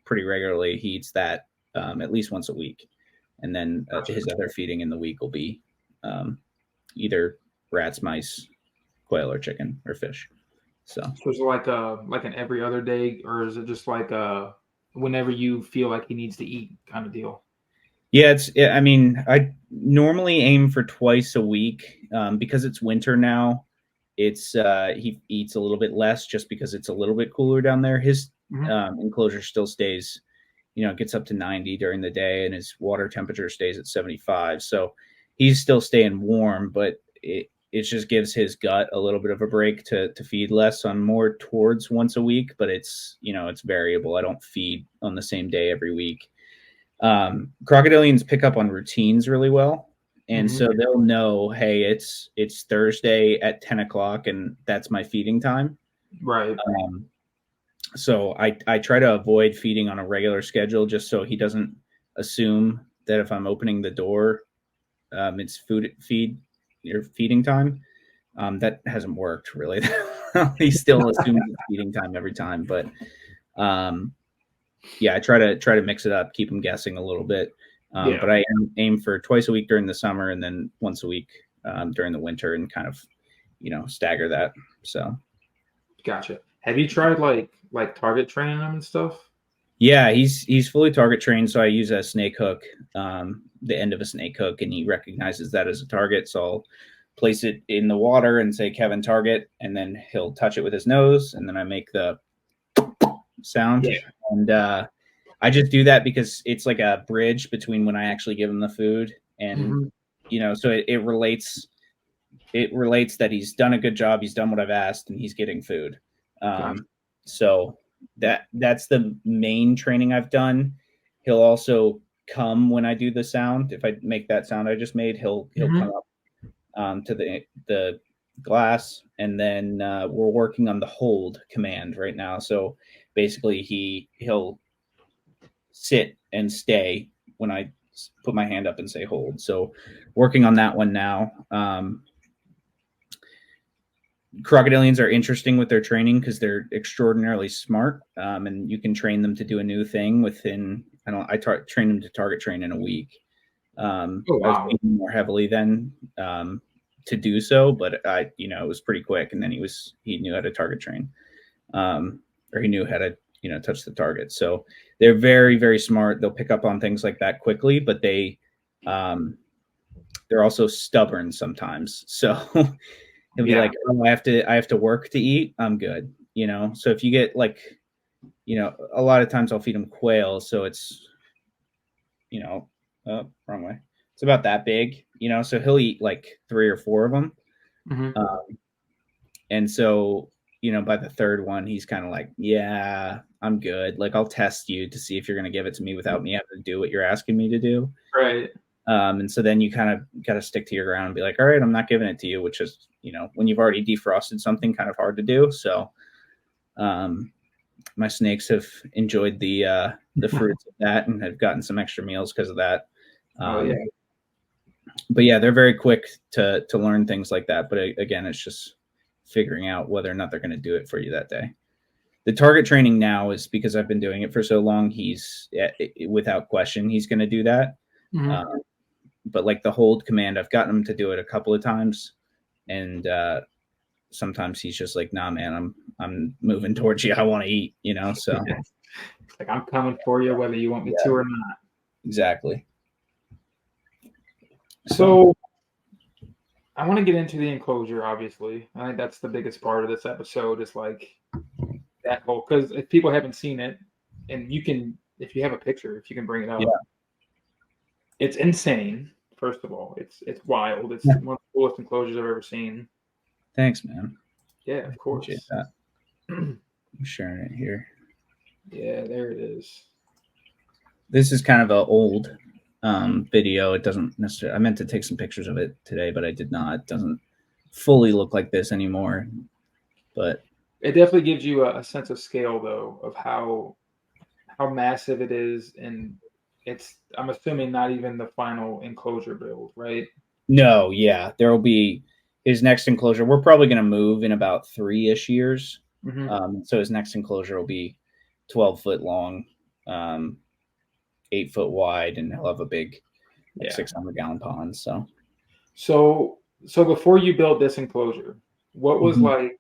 pretty regularly, he eats that at least once a week, and then Gotcha. his other feeding in the week will be um, either rats, mice, quail, or chicken or fish. So So is it like an every other day, or is it just like whenever you feel like he needs to eat kind of deal? yeah, I mean, I normally aim for twice a week because it's winter now. It's he eats a little bit less just because it's a little bit cooler down there. His Hmm. enclosure still stays, it gets up to 90 during the day, and his water temperature stays at 75. So he's still staying warm, but it just gives his gut a little bit of a break to feed less. So I'm more towards once a week, but it's, it's variable. I don't feed on the same day every week. Crocodilians pick up on routines really well. And Mm-hmm. so they'll know, hey, it's Thursday at 10 o'clock and that's my feeding time. Right. So I try to avoid feeding on a regular schedule just so he doesn't assume that if I'm opening the door, it's feeding time. That hasn't worked really. He still assumes it's feeding time every time, but yeah, I try to mix it up, keep him guessing a little bit. Yeah. But I aim for twice a week during the summer and then once a week during the winter, and kind of stagger that. So Gotcha. Have you tried like target training them and stuff? yeah, he's fully target trained. So I use a snake hook, the end of a snake hook, and he recognizes that as a target. So I'll place it in the water and say Kevin target, and then he'll touch it with his nose, and then I make the sound. Yeah. And I just do that because it's like a bridge between when I actually give him the food, and Mm-hmm. so it relates that he's done a good job, he's done what I've asked, and he's getting food. Gotcha. So that's the main training I've done. He'll also come when I do the sound. If I make that sound I just made, he'll Mm-hmm. come up to the glass, and then we're working on the hold command right now. So basically, he'll sit and stay when I put my hand up and say hold. So working on that one now. Crocodilians are interesting with their training because they're extraordinarily smart, and you can train them to do a new thing within. Train them to target train in a week. Oh I was wow. feeding more heavily then to do so, but it was pretty quick, and then he knew how to target train, or he knew how to touch the target. So they're very very smart. They'll pick up on things like that quickly, but they're also stubborn sometimes. So he'll be Yeah. like, "Oh, I have to work to eat. I'm good." So if you get like, a lot of times I'll feed him quail, so it's, wrong way. It's about that big, so he'll eat like 3 or 4 of them. Mm-hmm. And so, by the third one, he's kind of like, yeah, I'm good. Like, I'll test you to see if you're going to give it to me without me having to do what you're asking me to do. Right. And so then you kind of got to stick to your ground and be like, all right, I'm not giving it to you, which is, when you've already defrosted something, kind of hard to do. So, my snakes have enjoyed the fruits of that and have gotten some extra meals because of that. Oh yeah. But yeah, they're very quick to learn things like that. But again, it's just figuring out whether or not they're going to do it for you that day. The target training now is because I've been doing it for so long. He's without question, he's going to do that. Mm-hmm. But like the hold command, I've gotten him to do it a couple of times, and sometimes he's just like, "Nah, man, I'm moving towards you. I want to eat," So Like I'm coming for you, whether you want me yeah, to or not. exactly. So I want to get into the enclosure. Obviously, I think that's the biggest part of this episode. Is like that whole, because if people haven't seen it, and you can, if you have a picture, if you can bring it up, Yeah. it's insane. First of all, it's wild. It's one of the coolest enclosures I've ever seen. Thanks, man. Yeah, of I appreciate course. that. I'm sharing it here. Yeah, there it is. This is kind of an old video. It doesn't necessarily. I meant to take some pictures of it today, but I did not. It doesn't fully look like this anymore. But It definitely gives you a sense of scale, though, of how massive it is, and it's, I'm assuming, not even the final enclosure build, right? no, yeah, there will be his next enclosure. We're probably going to move in about 3-ish years. Mm-hmm. So his next enclosure will be 12 foot long, um, 8 foot wide, and he'll have a big, like Yeah. 600-gallon pond. So So before you built this enclosure, what was Mhm. like,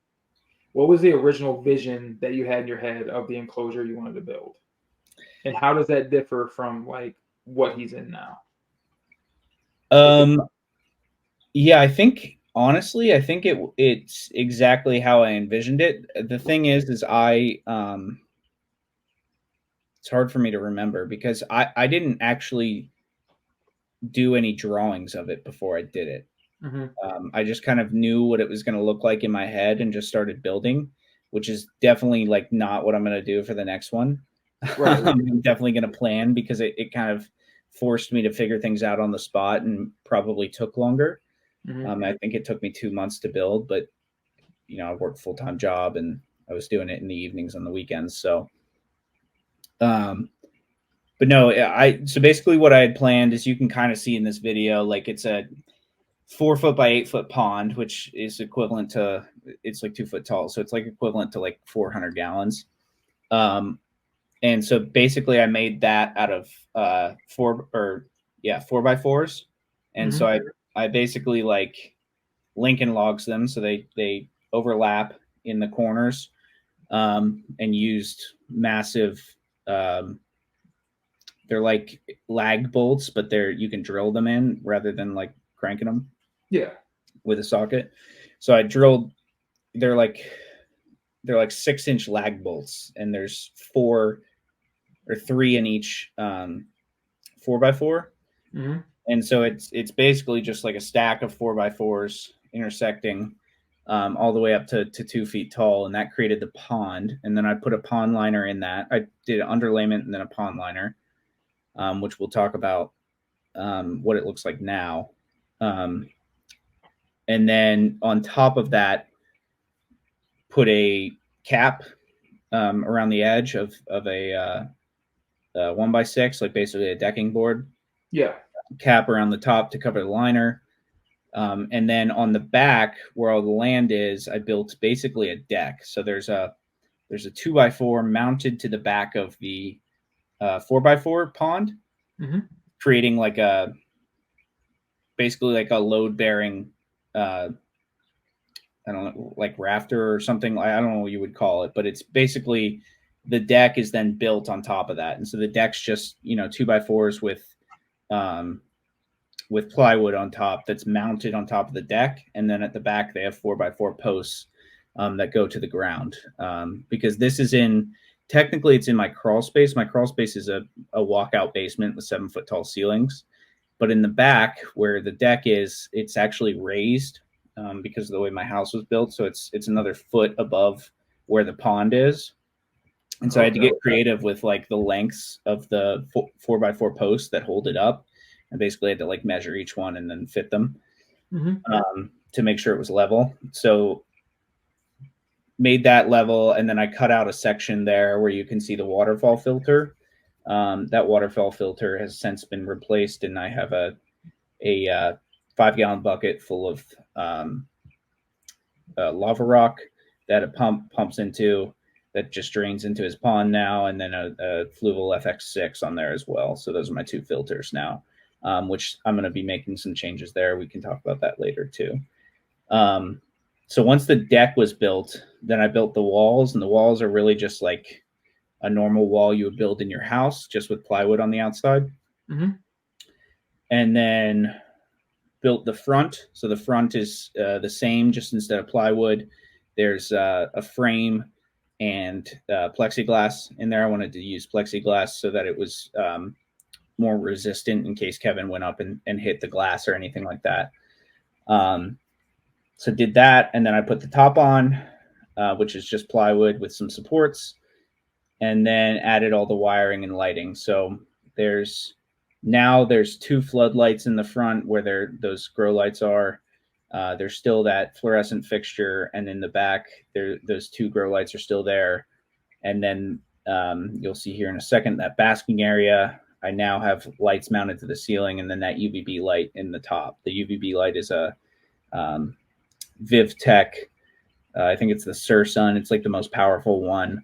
what was the original vision that you had in your head of the enclosure you wanted to build, and how does that differ from like what he's in now? Is it um, yeah, I think honestly, I think it's exactly how I envisioned it. The thing is it's hard for me to remember because I didn't actually do any drawings of it before I did it. Mm-hmm. I just kind of knew what it was going to look like in my head and just started building, which is definitely like not what I'm going to do for the next one. Right. I'm definitely going to plan because it kind of forced me to figure things out on the spot and probably took longer. Mm-hmm. I think it took me 2 months to build, but I worked full-time job and I was doing it in the evenings on the weekends. So, um, but no, so basically what I had planned is you can kind of see in this video, like it's a 4 foot by 8 foot pond, which is equivalent to, it's like 2 foot tall. So it's like equivalent to like 400 gallons. Um, and so basically I made that out of 4x4s. And so Mm-hmm. I basically like Lincoln logs them. So they overlap in the corners, and used massive, um, they're like lag bolts, but you can drill them in rather than like cranking them Yeah. with a socket. So I drilled. They're like they're like 6-inch lag bolts, and there's 4 or 3 in each 4x4. Mm-hmm. And so it's basically just like a stack of 4x4s intersecting, all the way up to 2 feet tall, and that created the pond. And then I put a pond liner in that. I did an underlayment and then a pond liner, which we'll talk about, what it looks like now. Um, and then on top of that, put a cap, around the edge of a 1x6, like basically a decking board Yeah. cap around the top to cover the liner. And then on the back where all the land is, I built basically a deck. So there's a 2x4 mounted to the back of the 4x4 pond, Mm-hmm. creating like basically like a load bearing, uh, I don't know, like rafter or something. I don't know what you would call it, but it's basically the deck is then built on top of that. And so the deck's just, 2x4s um, with plywood on top that's mounted on top of the deck. And then at the back, they have 4x4 posts, that go to the ground. Because this is technically it's in my crawl space. My crawl space is a walkout basement with 7 foot tall ceilings. But in the back where the deck is, it's actually raised, because of the way my house was built. So it's another foot above where the pond is. And so I had to Okay. get creative with like the lengths of the 4x4 posts that hold it up. I basically had to like measure each one and then fit them, Mm-hmm. to make sure it was level. So made that level, and then I cut out a section there where you can see the waterfall filter. That waterfall filter has since been replaced, and I have a 5-gallon bucket full of, lava rock that a pumps into, that just drains into his pond now, and then a Fluval FX6 on there as well. So those are my 2 filters now, which I'm going to be making some changes there. We can talk about that later too. So once the deck was built, then I built the walls, and the walls are really just like a normal wall you would build in your house, just with plywood on the outside. Mm-hmm. And then built the front. So the front is the same, just instead of plywood, there's a frame and plexiglass in there. I wanted to use plexiglass so that it was, more resistant in case Kevin went up and hit the glass or anything like that. So did that, and then I put the top on, which is just plywood with some supports, and then added all the wiring and lighting. So there's 2 floodlights in the front where those grow lights are. There's still that fluorescent fixture, and in the back, those 2 grow lights are still there. And then, you'll see here in a second that basking area. I now have lights mounted to the ceiling, and then that UVB light in the top. The UVB light is a, VivTech. I think it's the Sur Sun. It's like the most powerful one,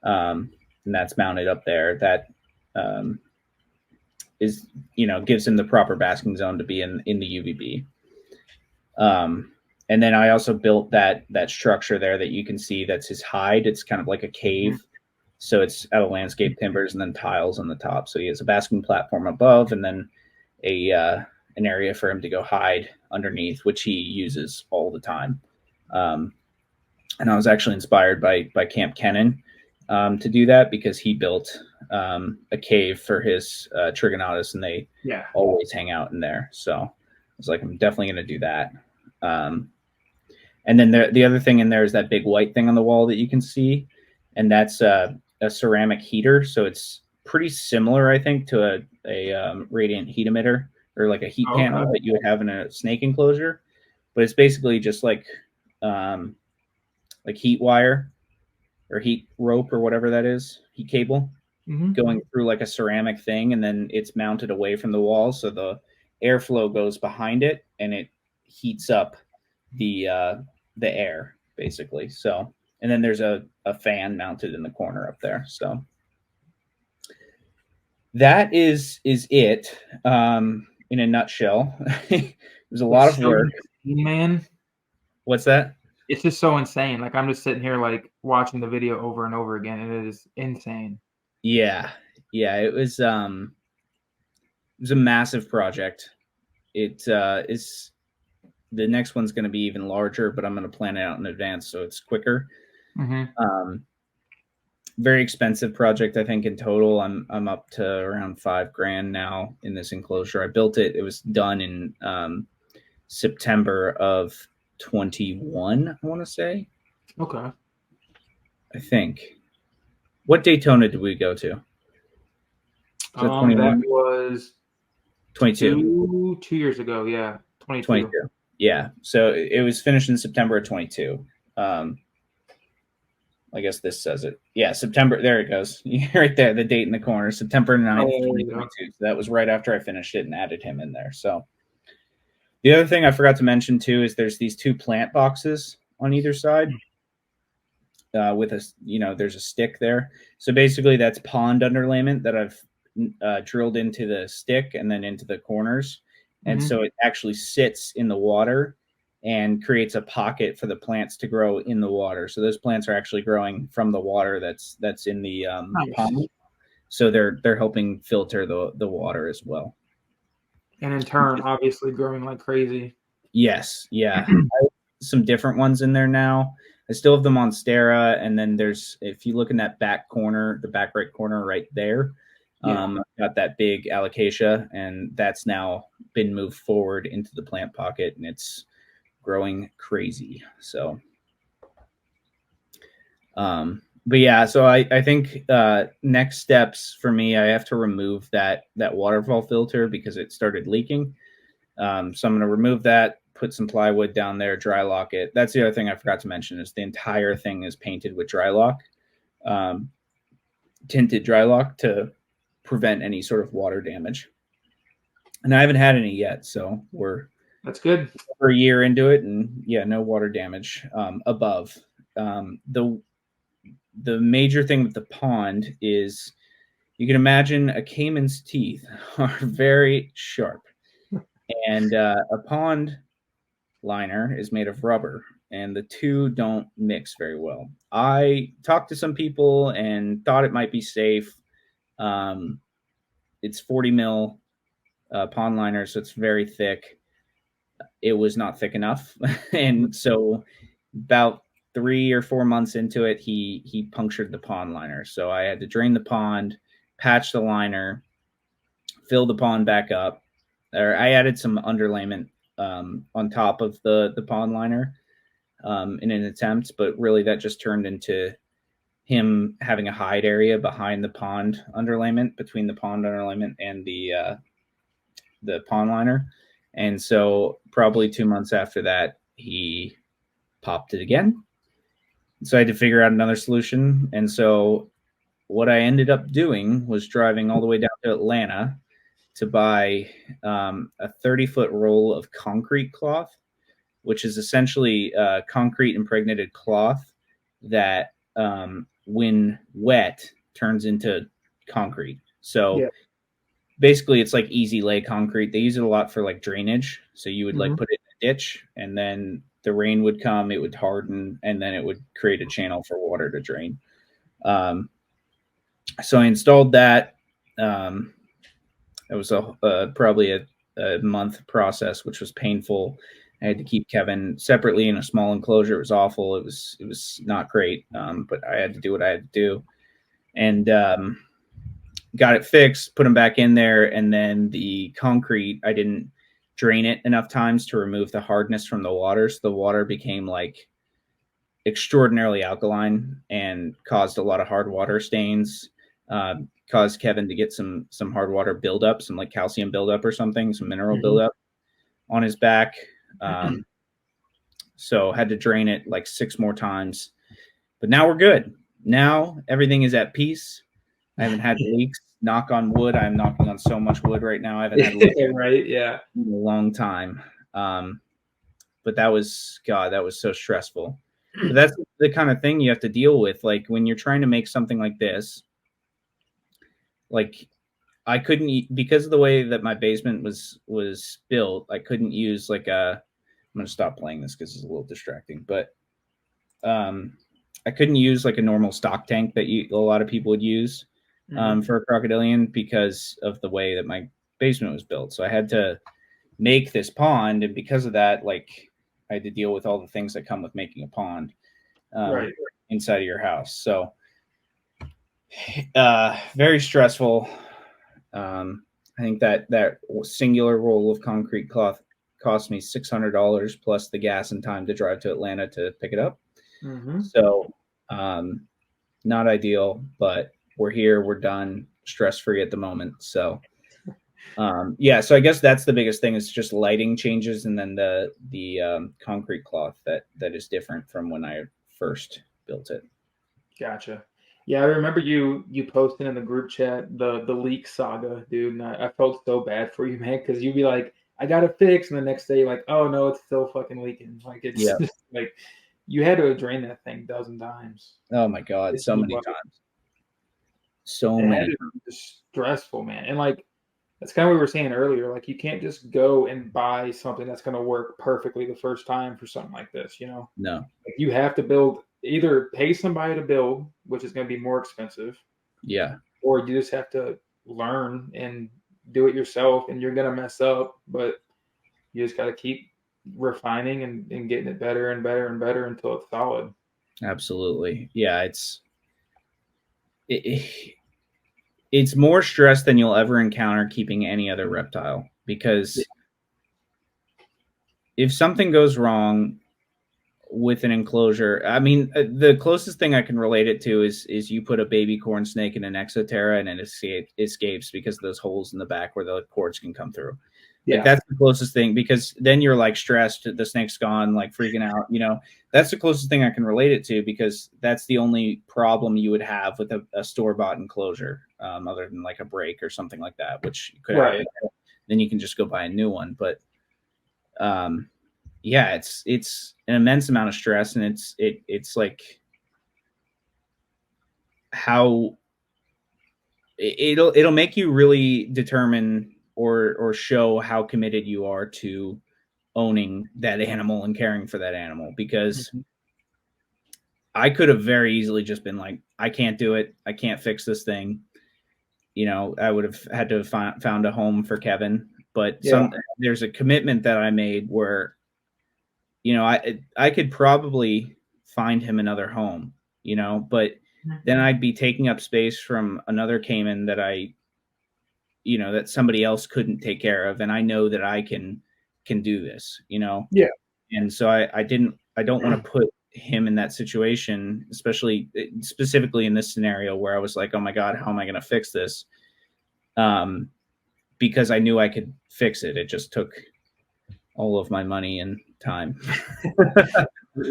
and that's mounted up there. That, is gives him the proper basking zone to be in the UVB. And then I also built that structure there that you can see. That's his hide. It's kind of like a cave. Mm-hmm. So it's out of landscape timbers and then tiles on the top. So he has a basking platform above, and then an area for him to go hide underneath, which he uses all the time. And I was actually inspired by Camp Kennan, to do that, because he built a cave for his Trigonotus, and they Yeah. always hang out in there. So I was like, I'm definitely going to do that. And then the other thing in there is that big white thing on the wall that you can see, and that's a ceramic heater. So it's pretty similar, I think, to a radiant heat emitter or like a heat panel that you would have in a snake enclosure, but it's basically just like heat wire or heat rope or whatever that is, heat cable, going through like a ceramic thing, and then it's mounted away from the wall, so the airflow goes behind it and it heats up the air basically. So, and then there's a fan mounted in the corner up there. So that is it in a nutshell. It was a lot of work, man. What's that? It's just so insane. Like I'm just sitting here like watching the video over and over again, and it is insane. Yeah, it was a massive project. It is the next one's going to be even larger, but I'm going to plan it out in advance so it's quicker. Very expensive project, I think in total. I'm up to around $5,000 now in this enclosure. I built it. It was done in September of 21. I want to say. Okay. I think. What Daytona did we go to? That was 22. 2 years ago. Yeah, 22. Yeah. So it was finished in September of 22. I guess this says it. Yeah, September. There it goes. Right there, the date in the corner, September 9th, 2022. So that was right after I finished it and added him in there. So the other thing I forgot to mention too is there's these two plant boxes on either side with there's a stick there. So basically that's pond underlayment that I've drilled into the stick and then into the corners. And so it actually sits in the water and creates a pocket for the plants to grow in the water. So those plants are actually growing from the water that's in the pond. So they're helping filter the water as well. And in turn, obviously growing like crazy. Yes, yeah. I have some different ones in there now. I still have the Monstera, and then there's, if you look in that back corner, the back right corner right there, got that big alocasia, and that's now been moved forward into the plant pocket, and it's growing crazy. So but yeah, so I think next steps for me, I have to remove that waterfall filter because it started leaking. So I'm going to remove that, put some plywood down there, dry lock it. That's the other thing I forgot to mention is the entire thing is painted with dry lock, tinted dry lock to prevent any sort of water damage. And I haven't had any yet, so that's good. We're a year into it, and yeah, no water damage above. The major thing with the pond is you can imagine a caiman's teeth are very sharp, and a pond liner is made of rubber, and the two don't mix very well. I talked to some people and thought it might be safe. It's 40 mil pond liner, so it's very thick. It was not thick enough, and so about 3 or 4 months into it, he punctured the pond liner. So I had to drain the pond, patch the liner, fill the pond back up. Or I added some underlayment on top of the pond liner in an attempt, but really that just turned into him having a hide area behind the pond underlayment, between the pond underlayment and the pond liner. And so probably 2 months after that, he popped it again. So I had to figure out another solution. And so what I ended up doing was driving all the way down to Atlanta to buy a 30-foot roll of concrete cloth, which is essentially concrete impregnated cloth that when wet turns into concrete. So basically it's like easy lay concrete. They use it a lot for like drainage. So you would like put it in a ditch, and then the rain would come, it would harden, and then it would create a channel for water to drain. So I installed that. It was probably a month process, which was painful. I had to keep Kevin separately in a small enclosure. It was awful. It was not great, but I had to do what I had to do. And got it fixed, put them back in there, and then the concrete, I didn't drain it enough times to remove the hardness from the water, so the water became like extraordinarily alkaline and caused a lot of hard water stains. Caused Kevin to get some hard water buildup, some like calcium buildup or something, some mineral buildup on his back. So had to drain it like 6 more times. But now we're good. Now everything is at peace. I haven't had leaks. Knock on wood. I'm knocking on so much wood right now. I haven't had leaks right, yeah, in a long time. But that was so stressful. But that's the kind of thing you have to deal with. Like when you're trying to make something like this, like I couldn't, because of the way that my basement was built, I couldn't use like I'm going to stop playing this because it's a little distracting, but I couldn't use like a normal stock tank that a lot of people would use for a crocodilian because of the way that my basement was built. So I had to make this pond, and because of that, like I had to deal with all the things that come with making a pond inside of your house. So very stressful. I think that singular roll of concrete cloth cost me $600 plus the gas and time to drive to Atlanta to pick it up. So not ideal, but we're here, we're done, stress-free at the moment. So so I guess that's the biggest thing is just lighting changes, and then the concrete cloth that is different from when I first built it. Gotcha. Yeah, I remember you posting in the group chat the leak saga, dude. And I felt so bad for you, man, because you'd be like, I got it fixed, and the next day you're like, oh no, it's still fucking leaking. Like it's just, like you had to drain that thing a dozen times. Oh my god, so many times. So many. It's stressful, man. And like that's kind of what we were saying earlier. Like you can't just go and buy something that's going to work perfectly the first time for something like this, you know? No. Like you have to build, either pay somebody to build, which is going to be more expensive. Yeah. Or you just have to learn and do it yourself, and you're going to mess up, but you just got to keep refining and getting it better and better and better until it's solid. Absolutely. Yeah. It's more stress than you'll ever encounter keeping any other reptile, because if something goes wrong with an enclosure, I mean, the closest thing I can relate it to is you put a baby corn snake in an exoterra and it escapes because of those holes in the back where the cords can come through. Yeah. Like that's the closest thing, because then you're like stressed, the snake's gone, like freaking out, you know. That's the closest thing I can relate it to, because that's the only problem you would have with a store-bought enclosure, other than like a break or something like that, which could happen. Then you can just go buy a new one. But yeah, it's an immense amount of stress, and it's like how it'll make you really determine or show how committed you are to owning that animal and caring for that animal, because I could have very easily just been like, I can't do it, I can't fix this thing, you know. I would have had to have found a home for Kevin, but there's a commitment that I made where, you know, I could probably find him another home, you know, but then I'd be taking up space from another caiman that you know, that somebody else couldn't take care of. And I know that I can do this, you know? Yeah. And so I don't want to put him in that situation, specifically in this scenario where I was like, oh my God, how am I going to fix this? Because I knew I could fix it. It just took all of my money and time,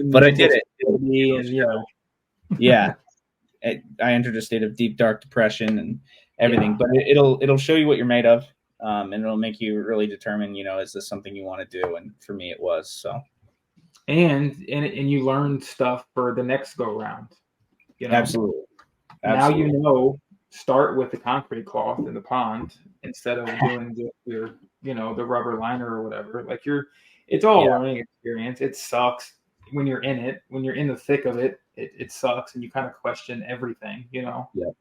but I did it. And, you know. Yeah. I entered a state of deep, dark depression and everything, but it'll show you what you're made of. And it'll make you really determine, you know, is this something you want to do? And for me, it was. So, and you learn stuff for the next go round. You know, absolutely. Now you know. Start with the concrete cloth in the pond instead of doing your, you know, the rubber liner or whatever. Like it's all a learning experience. It sucks when you're in it. When you're in the thick of it, it sucks, and you kind of question everything, you know. Yeah.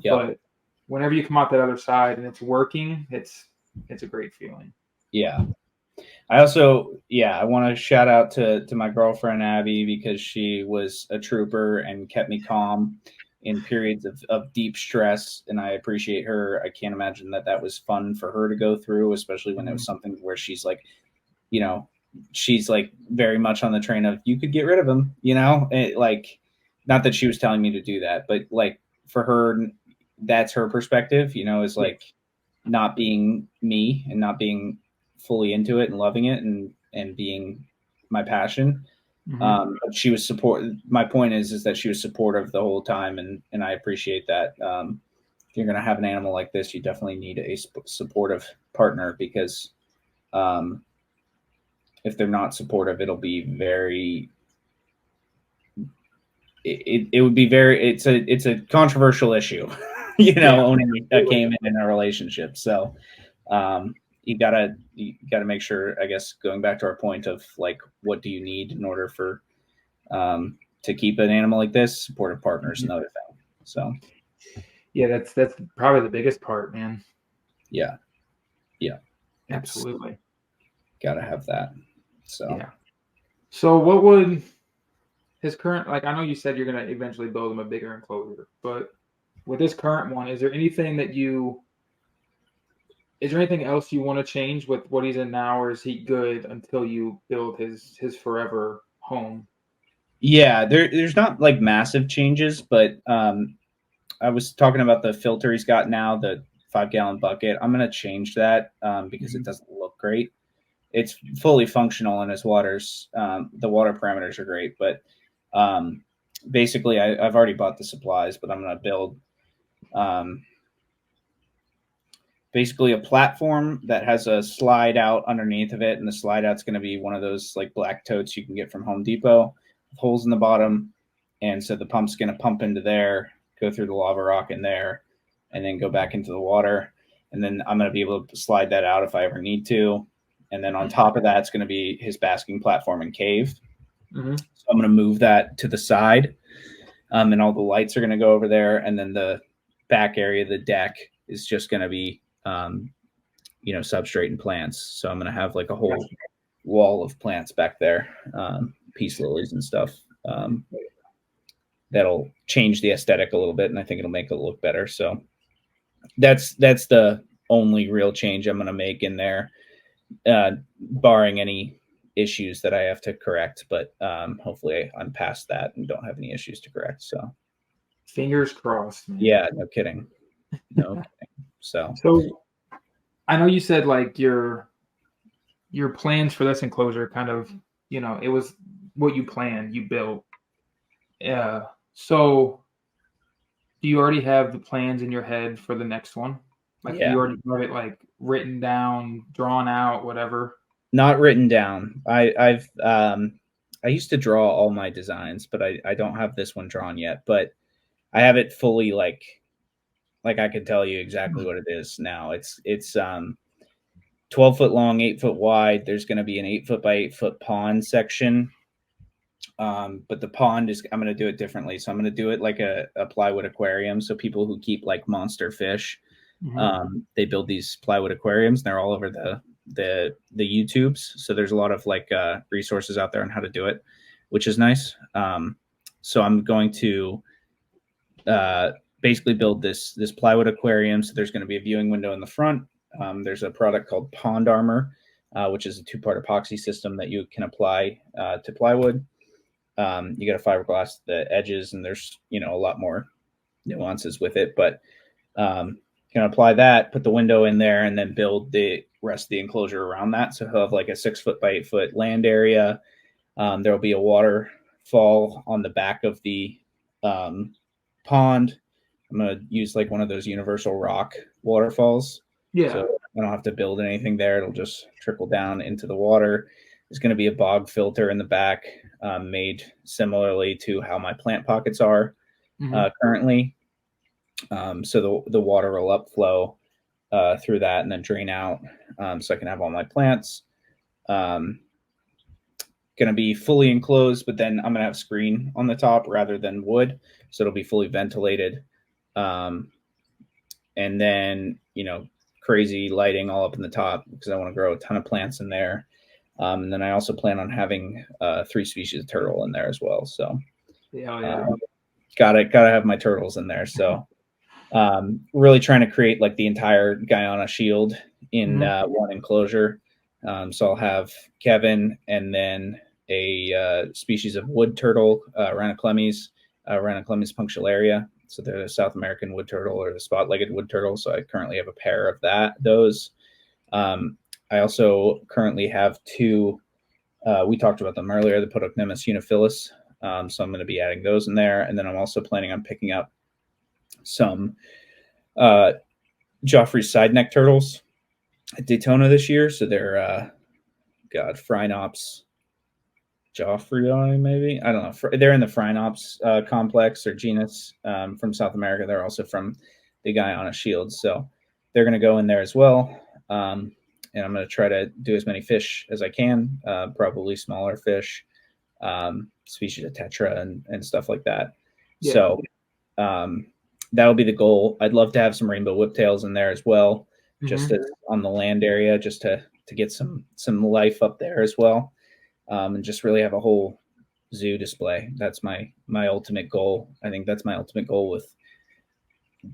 But whenever you come out that other side and it's working, it's a great feeling. Yeah. I also, I want to shout out to my girlfriend, Abby, because she was a trooper and kept me calm in periods of deep stress, and I appreciate her. I can't imagine that was fun for her to go through, especially when it was something where she's like, she's like very much on the train of you could get rid of him, like, not that she was telling me to do that, but like for her, that's her perspective, is like not being me and not being fully into it and loving it and being my passion. But she was my point is that she was supportive the whole time, and I appreciate that. If you're going to have an animal like this, you definitely need a supportive partner, because if they're not supportive, it'll be very it would be very it's a controversial issue, owning a caiman in a relationship. So you gotta make sure, I guess, going back to our point of like, what do you need in order for to keep an animal like this? Supportive partners, another thing. So yeah, that's probably the biggest part, man. Yeah. Absolutely. Gotta have that. So yeah. So what would his current, like, I know you said you're going to eventually build him a bigger enclosure, but with this current one, is there anything else you want to change with what he's in now, or is he good until you build his forever home? Yeah, there's not like massive changes, but I was talking about the filter he's got now, the 5-gallon bucket. I'm going to change that because it doesn't look great. It's fully functional in his waters. The water parameters are great, but basically I've already bought the supplies, but I'm going to build basically a platform that has a slide out underneath of it. And the slide out's going to be one of those like black totes you can get from Home Depot with holes in the bottom. And so the pump's going to pump into there, go through the lava rock in there, and then go back into the water. And then I'm going to be able to slide that out if I ever need to. And then on top of that, it's going to be his basking platform and cave. So I'm going to move that to the side, and all the lights are going to go over there. And then the back area, the deck, is just going to be, substrate and plants. So I'm going to have like a whole wall of plants back there, peace lilies and stuff. That'll change the aesthetic a little bit, and I think it'll make it look better. So that's the only real change I'm going to make in there, barring any issues that I have to correct. But hopefully I'm past that and don't have any issues to correct. So fingers crossed, man. Yeah, no kidding. No kidding. So I know you said like your plans for this enclosure kind of, it was what you planned, you built. Yeah. So do you already have the plans in your head for the next one? Like, you already have it like written down, drawn out, whatever? Not written down. I used to draw all my designs, but I don't have this one drawn yet. But I have it fully like I could tell you exactly what it is now. It's 12 foot long, 8 foot wide. There's going to be an 8 foot by 8 foot pond section. But the pond I'm going to do it differently. So I'm going to do it like a plywood aquarium. So people who keep like monster fish, they build these plywood aquariums. And they're all over the YouTubes. So there's a lot of like resources out there on how to do it, which is nice. So I'm going to basically build this plywood aquarium. So there's going to be a viewing window in the front. There's a product called Pond Armor, which is a 2-part epoxy system that you can apply to plywood. You got to fiberglass the edges, and there's a lot more nuances with it, but you can apply that, put the window in there, and then build the rest of the enclosure around that. So he'll have like a 6 foot by 8 foot land area. There will be a waterfall on the back of the pond. I'm going to use like one of those universal rock waterfalls. Yeah. So I don't have to build anything there. It'll just trickle down into the water. There's going to be a bog filter in the back, made similarly to how my plant pockets are currently. So the water will upflow through that and then drain out, so I can have all my plants. Going to be fully enclosed, but then I'm going to have screen on the top rather than wood. So it'll be fully ventilated. And then, crazy lighting all up in the top because I want to grow a ton of plants in there. And then I also plan on having 3 species of turtle in there as well. So gotta have my turtles in there. So really trying to create like the entire Guyana shield in one enclosure. So I'll have Kevin and then a species of wood turtle, Ranoclemis punctularia. So they're the South American wood turtle or the spot-legged wood turtle. So I currently have a pair of those. I also currently have two. We talked about them earlier, the Podocnemis unifilis. So I'm going to be adding those in there, and then I'm also planning on picking up some Joffrey's side neck turtles at Daytona this year. So they're Phrynops Joffrey, maybe, I don't know. They're in the Phrynops complex or genus from South America. They're also from the Guyana Shield, so they're going to go in there as well. And I'm going to try to do as many fish as I can, probably smaller fish, species of tetra and stuff like that. Yeah. So that'll be the goal. I'd love to have some rainbow whiptails in there as well, just on the land area, just to get some life up there as well, and just really have a whole zoo display. That's my ultimate goal. I think that's my ultimate goal with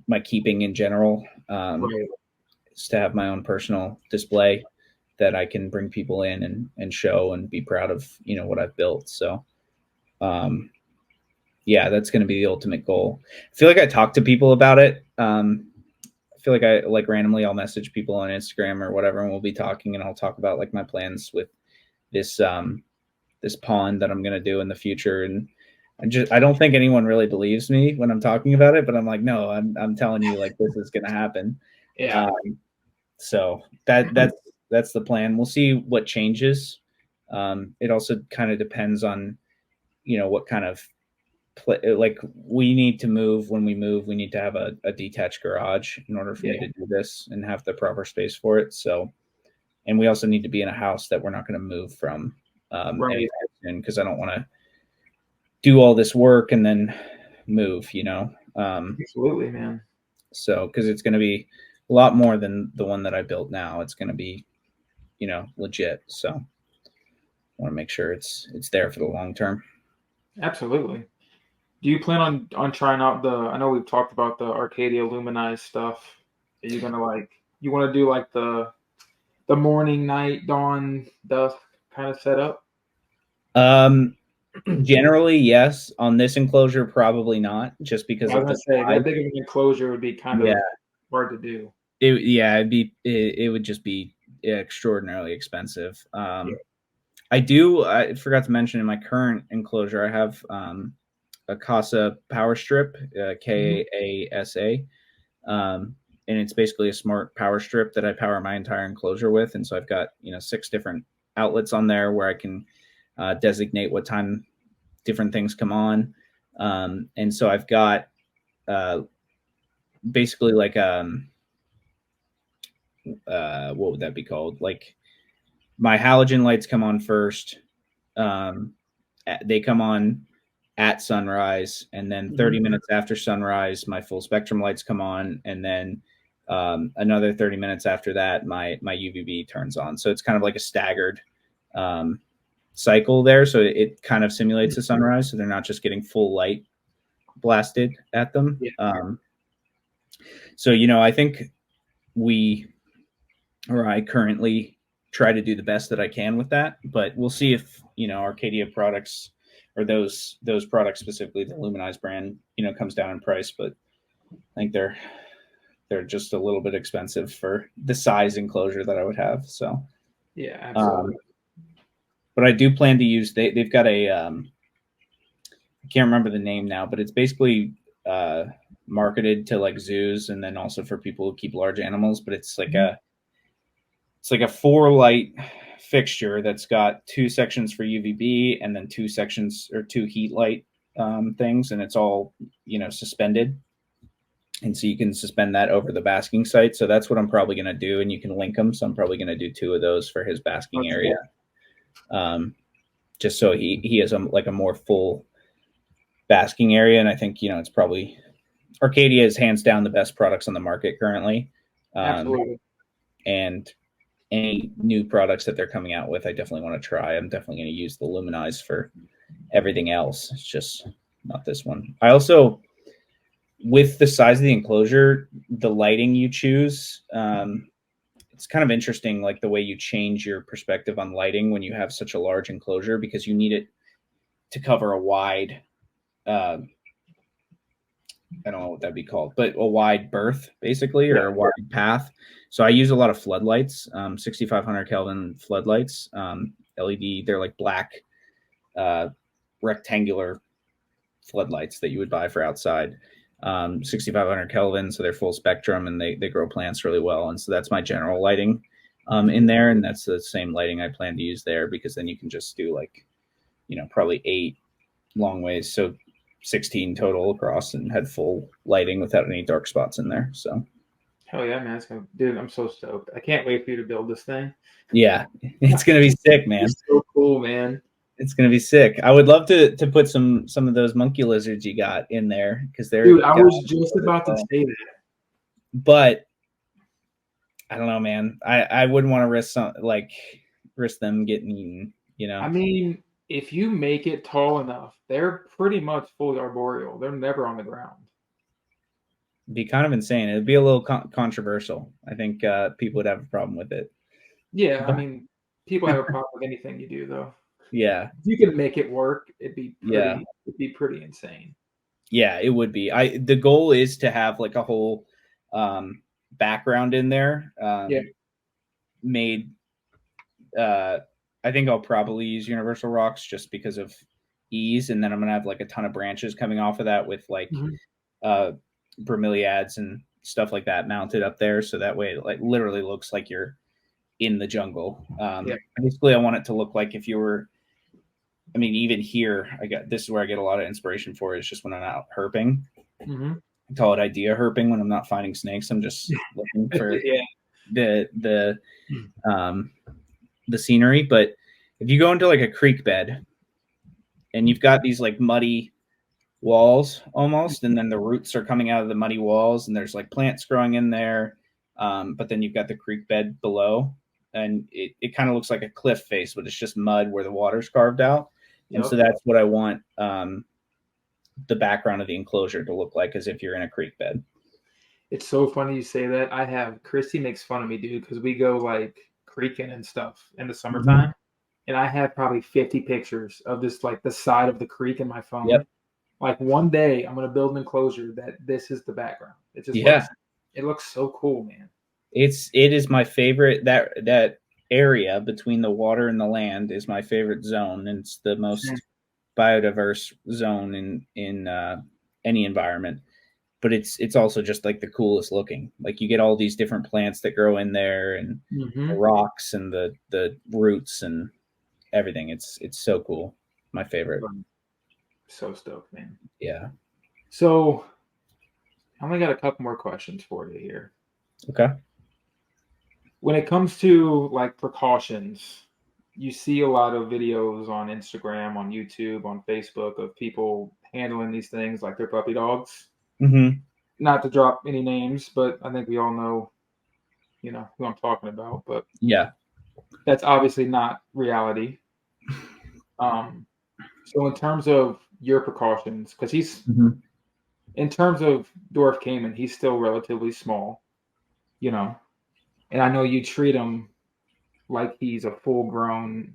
my keeping in general. Right. Is to have my own personal display that I can bring people in and show and be proud of, what I've built. So, yeah, that's going to be the ultimate goal. I feel like I talk to people about it. I feel like I randomly I'll message people on Instagram or whatever, and we'll be talking, and I'll talk about like my plans with this this pond that I'm going to do in the future. And I don't think anyone really believes me when I'm talking about it, but I'm like, no, I'm telling you, like, this is going to happen. Yeah. So that's the plan. We'll see what changes. It also kind of depends on, what kind of like we need to move. When we move, we need to have a detached garage in order for me to do this and have the proper space for it. So, and we also need to be in a house that we're not going to move from anytime soon, because I don't want to do all this work and then move, Absolutely, man. So, because it's going to be a lot more than the one that I built now. It's going to be, legit. So I want to make sure it's there for the long term. Absolutely. Do you plan on trying out I know we've talked about the Arcadia Luminized stuff. Are you gonna you want to do like the morning, night, dawn, dusk kind of setup? Generally, yes. On this enclosure, probably not, just because I was gonna say that big of an enclosure would be kind of hard to do. It would just be extraordinarily expensive. I forgot to mention, in my current enclosure, I have a Casa power strip, KASA. And it's basically a smart power strip that I power my entire enclosure with. And so I've got, 6 different outlets on there where I can designate what time different things come on. And so I've got basically like, what would that be called? Like, my halogen lights come on first. They come on at sunrise, and then 30 minutes after sunrise, my full spectrum lights come on, and then another 30 minutes after that, my UVB turns on. So it's kind of like a staggered cycle there. So it kind of simulates a sunrise, so they're not just getting full light blasted at them. So, I think I currently try to do the best that I can with that, but we'll see if, Arcadia products, or those products, specifically the Luminized brand, comes down in price. But I think they're just a little bit expensive for the size enclosure that I would have. So yeah, absolutely. But I do plan to use, they've got a I can't remember the name now, but it's basically marketed to like zoos, and then also for people who keep large animals. But it's like a 4 light fixture that's got 2 sections for UVB, and then 2 sections or 2 heat light things, and it's all, suspended. And so you can suspend that over the basking site. So that's what I'm probably going to do, and you can link them. So I'm probably going to do 2 of those for his basking area, just so he has a more full basking area. And I think, it's probably, Arcadia is hands down the best products on the market currently. Absolutely. And any new products that they're coming out with, I definitely want to try. I'm definitely going to use the Luminize for everything else. It's just not this one. I also, with the size of the enclosure, the lighting you choose, it's kind of interesting, like the way you change your perspective on lighting when you have such a large enclosure, because you need it to cover a wide, I don't know what that'd be called, but a wide berth basically, or a wide path. So I use a lot of floodlights, 6,500 Kelvin floodlights, LED. They're like black, rectangular floodlights that you would buy for outside. 6,500 Kelvin, so they're full spectrum, and they grow plants really well. And so that's my general lighting in there, and that's the same lighting I plan to use there, because then you can just do like, probably 8 long ways, so 16 total across, and had full lighting without any dark spots in there. So Hell yeah, man! Dude, I'm so stoked. I can't wait for you to build this thing. yeah, it's gonna be sick, man. It's so cool, man. It's gonna be sick. I would love to put some of those monkey lizards you got in there, because they're, dude, I was just about to say that. But I don't know, man. I wouldn't want to risk them getting eaten. I mean, if you make it tall enough, they're pretty much fully arboreal. They're never on the ground. It'd be kind of insane. It'd be a little controversial. I think people would have a problem with it. Yeah, I mean, people have a problem with anything you do, though. Yeah, if you can make it work, it'd be pretty insane. Yeah, it would be. The goal is to have like a whole background in there. Made. I think I'll probably use universal rocks just because of ease, and then I'm gonna have like a ton of branches coming off of that with like bromeliads and stuff like that mounted up there, so that way it like literally looks like you're in the jungle. Basically, I want it to look like if you were. I mean, even here, this is where I get a lot of inspiration for, is just when I'm out herping. I call it idea herping when I'm not finding snakes. I'm just looking for the scenery. But if you go into like a creek bed and you've got these like muddy walls almost, and then the roots are coming out of the muddy walls, and there's like plants growing in there, but then you've got the creek bed below, and it kind of looks like a cliff face, but it's just mud where the water's carved out. And so that's what I want the background of the enclosure to look like, as if you're in a creek bed. It's so funny you say that. Christy makes fun of me, dude, because we go like creeking and stuff in the summertime. And I have probably 50 pictures of this, like the side of the creek in my phone. Like one day I'm going to build an enclosure that this is the background. It just looks so cool, man. It is my favorite. That area between the water and the land is my favorite zone, and it's the most biodiverse zone in any environment. But it's also just like the coolest looking. Like you get all these different plants that grow in there, and the rocks and the roots and everything. It's so cool. My favorite. So stoked, man. Yeah. So I only got a couple more questions for you here. Okay. When it comes to like precautions, you see a lot of videos on Instagram, on YouTube, on Facebook of people handling these things like they're puppy dogs. Not to drop any names, but I think we all know, who I'm talking about. But yeah, that's obviously not reality. So in terms of your precautions, because he's in terms of dwarf caiman, he's still relatively small, and I know you treat him like he's a full-grown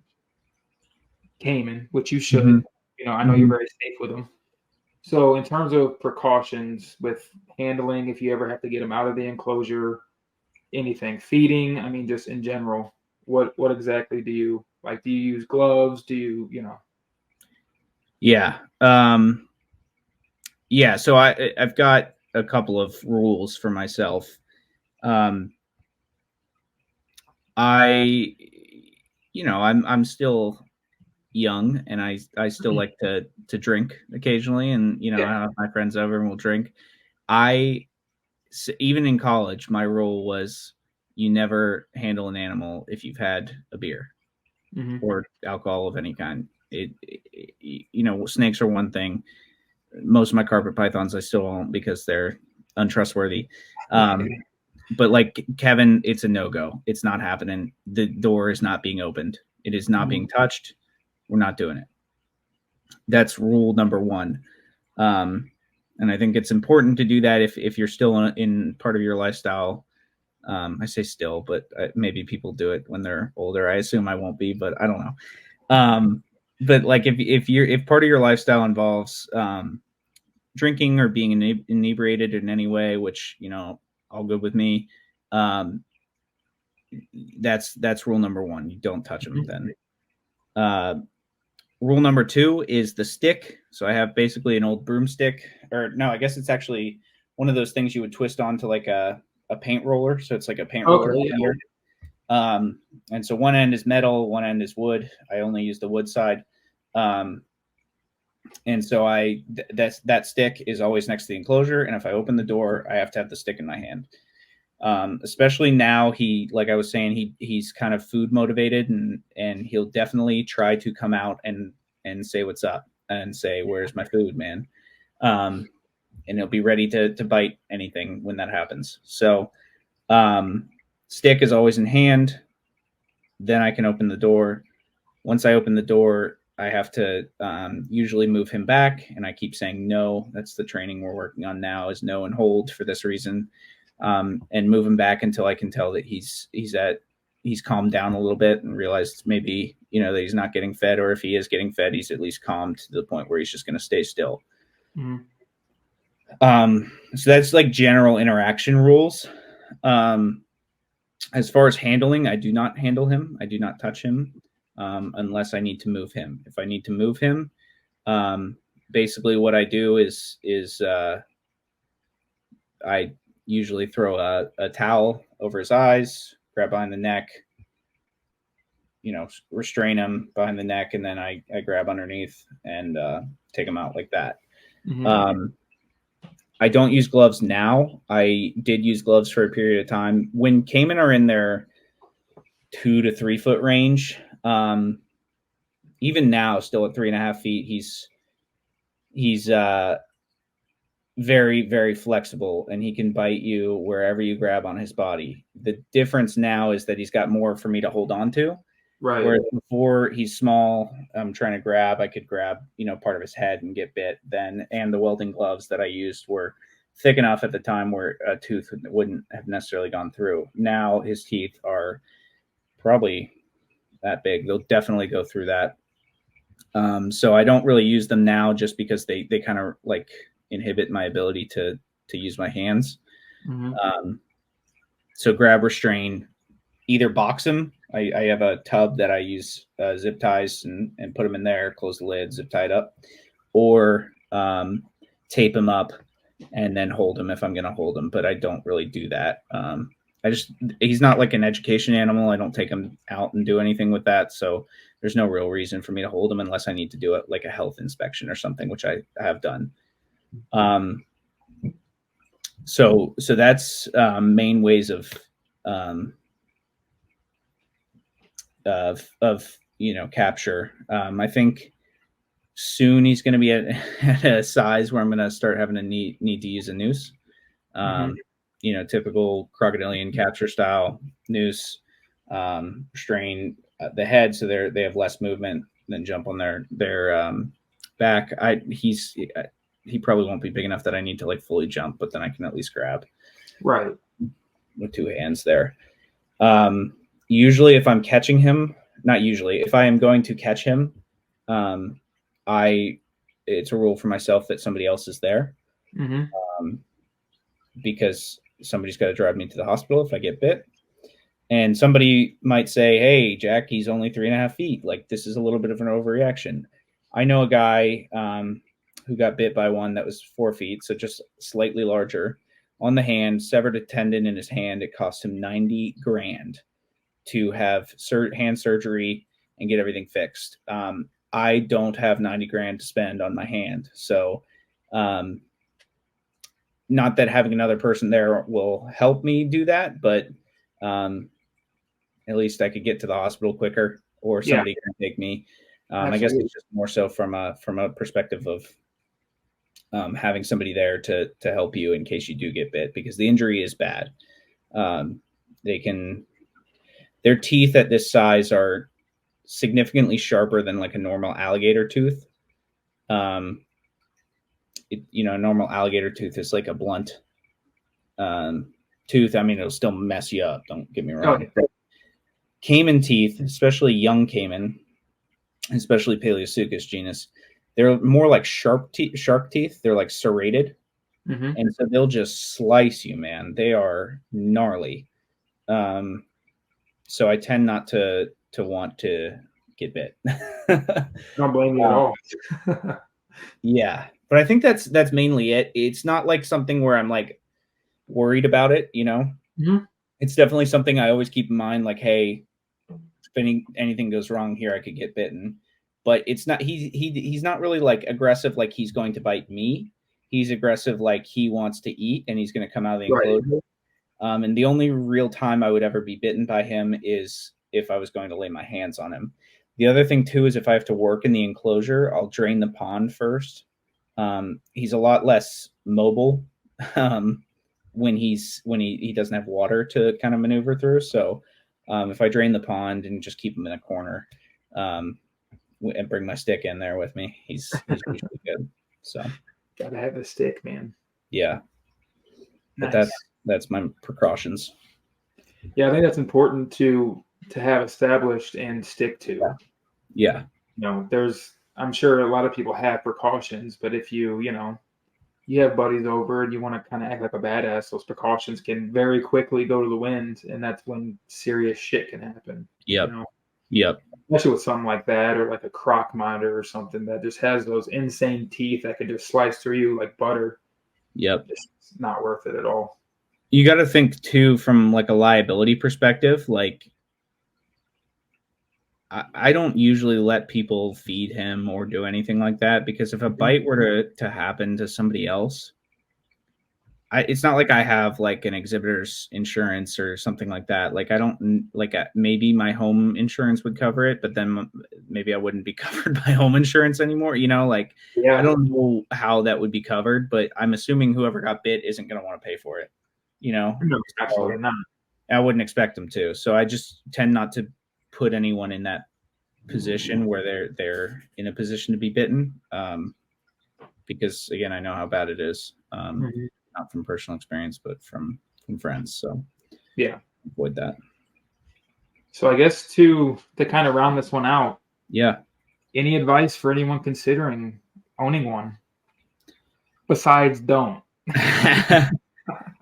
caiman, which you should. I know you're very safe with him. So in terms of precautions with handling, if you ever have to get him out of the enclosure, anything, feeding, I mean, just in general, what exactly do you like? Do you use gloves? Do you? Yeah. Yeah. So I've got a couple of rules for myself. I'm still young, and I still like to drink occasionally, and I have my friends over and we'll drink. Even in college, my rule was you never handle an animal if you've had a beer or alcohol of any kind. Snakes are one thing. Most of my carpet pythons I still won't, because they're untrustworthy. But like Kevin, it's a no-go. It's not happening. The door is not being opened. It is not being touched. We're not doing it. That's rule number one. And I think it's important to do that if you're still in part of your lifestyle. I say still, but maybe people do it when they're older. I assume I won't be, but I don't know. But like if part of your lifestyle involves drinking or being inebriated in any way, which all good with me. That's rule number one. You don't touch them. Then rule number two is the stick. So I have basically an old broomstick, or no, I guess it's actually one of those things you would twist onto like a paint roller. So it's like a paint roller. And so one end is metal, one end is wood. I only use the wood side. And so that stick is always next to the enclosure. And if I open the door, I have to have the stick in my hand. Especially now, like I was saying, he's kind of food motivated, and he'll definitely try to come out and say what's up and say, "Where's my food, man?" And he'll be ready to bite anything when that happens. So stick is always in hand. Then I can open the door. Once I open the door, I have to usually move him back, and I keep saying no. That's the training we're working on now, is no and hold for this reason, and move him back until I can tell that he's calmed down a little bit and realized maybe that he's not getting fed, or if he is getting fed, he's at least calmed to the point where he's just going to stay still. Mm-hmm. So that's like general interaction rules. As far as handling, I do not handle him. I do not touch him. Unless I need to move him. If I need to move him, basically what I do is I usually throw a towel over his eyes, grab behind the neck, restrain him behind the neck, and then I grab underneath and take him out like that. Mm-hmm. I don't use gloves now. I did use gloves for a period of time. When caiman are in their 2 to 3 foot range, even now, still at 3.5 feet, he's very, very flexible, and he can bite you wherever you grab on his body. The difference now is that he's got more for me to hold on to. Right. Whereas before, he's small. I'm trying to grab. I could grab, part of his head and get bit then. And the welding gloves that I used were thick enough at the time where a tooth wouldn't have necessarily gone through. Now his teeth are probably that big. They'll definitely go through that. So I don't really use them now just because they kind of like inhibit my ability to use my hands. Mm-hmm. So grab, restrain, either box them. I have a tub that I use zip ties and put them in there, close the lid, zip tie it up, or tape them up and then hold them if I'm going to hold them. But I don't really do that. He's not like an education animal. I don't take him out and do anything with that. So there's no real reason for me to hold him unless I need to do it like a health inspection or something, which I have done. So that's main ways of capture. I think soon he's going to be at a size where I'm going to start having to need to use a noose. Typical crocodilian capture style noose, restrain the head so they have less movement, then jump on their back. He probably won't be big enough that I need to like fully jump, but then I can at least grab right with 2 hands there. Usually if I'm catching him, not usually, if I am going to catch him, it's a rule for myself that somebody else is there. Mm-hmm. Because somebody's got to drive me to the hospital if I get bit. And somebody might say, "Hey, Jack, he's only 3.5 feet. Like, this is a little bit of an overreaction." I know a guy who got bit by one that was 4 feet, so just slightly larger, on the hand, severed a tendon in his hand. It cost him $90,000 to have hand surgery and get everything fixed. I don't have $90,000 to spend on my hand, so not that having another person there will help me do that, but at least I could get to the hospital quicker, or somebody can take me. I guess it's just more so from a perspective of having somebody there to help you in case you do get bit, because the injury is bad. Their teeth at this size are significantly sharper than like a normal alligator tooth. a normal alligator tooth is like a blunt tooth. I mean, it'll still mess you up. Don't get me wrong. yeah. Caiman teeth, especially young caiman, especially Paleosuchus genus, they're more like shark teeth. They're like serrated, and so they'll just slice you, man. They are gnarly. So I tend not to want to get bit. Don't blame you at all. Yeah, but I think that's mainly it. It's not like something where I'm like worried about it. It's definitely something I always keep in mind. Like, hey, if anything goes wrong here, I could get bitten. But it's not. He's not really like aggressive. Like he's going to bite me. He's aggressive. Like he wants to eat, and he's going to come out of the enclosure. And the only real time I would ever be bitten by him is if I was going to lay my hands on him. The other thing too is if I have to work in the enclosure, I'll drain the pond first. He's a lot less mobile when he doesn't have water to kind of maneuver through. So if I drain the pond and just keep him in a corner and bring my stick in there with me, he's usually good. So gotta have a stick, man. Yeah, nice. But that's my precautions. Yeah, I think that's important to have established and stick to. Yeah. I'm sure a lot of people have precautions, but if you have buddies over and you want to kind of act like a badass, those precautions can very quickly go to the wind, and that's when serious shit can happen. Yep. Yep. Especially with something like that, or like a croc monitor or something that just has those insane teeth that can just slice through you like butter. Yep. It's not worth it at all. You got to think too from like a liability perspective. Like I don't usually let people feed him or do anything like that, because if a bite were to happen to somebody else, it's not like I have like an exhibitor's insurance or something like that. Like I don't like maybe my home insurance would cover it, but then maybe I wouldn't be covered by home insurance anymore. Like I don't know how that would be covered, but I'm assuming whoever got bit isn't going to want to pay for it. No, absolutely not. I wouldn't expect them to. So I just tend not to put anyone in that position where they're in a position to be bitten, because again, I know how bad it is. Not from personal experience, but from friends. So yeah, avoid that. So I guess to kind of round this one out, any advice for anyone considering owning one besides don't?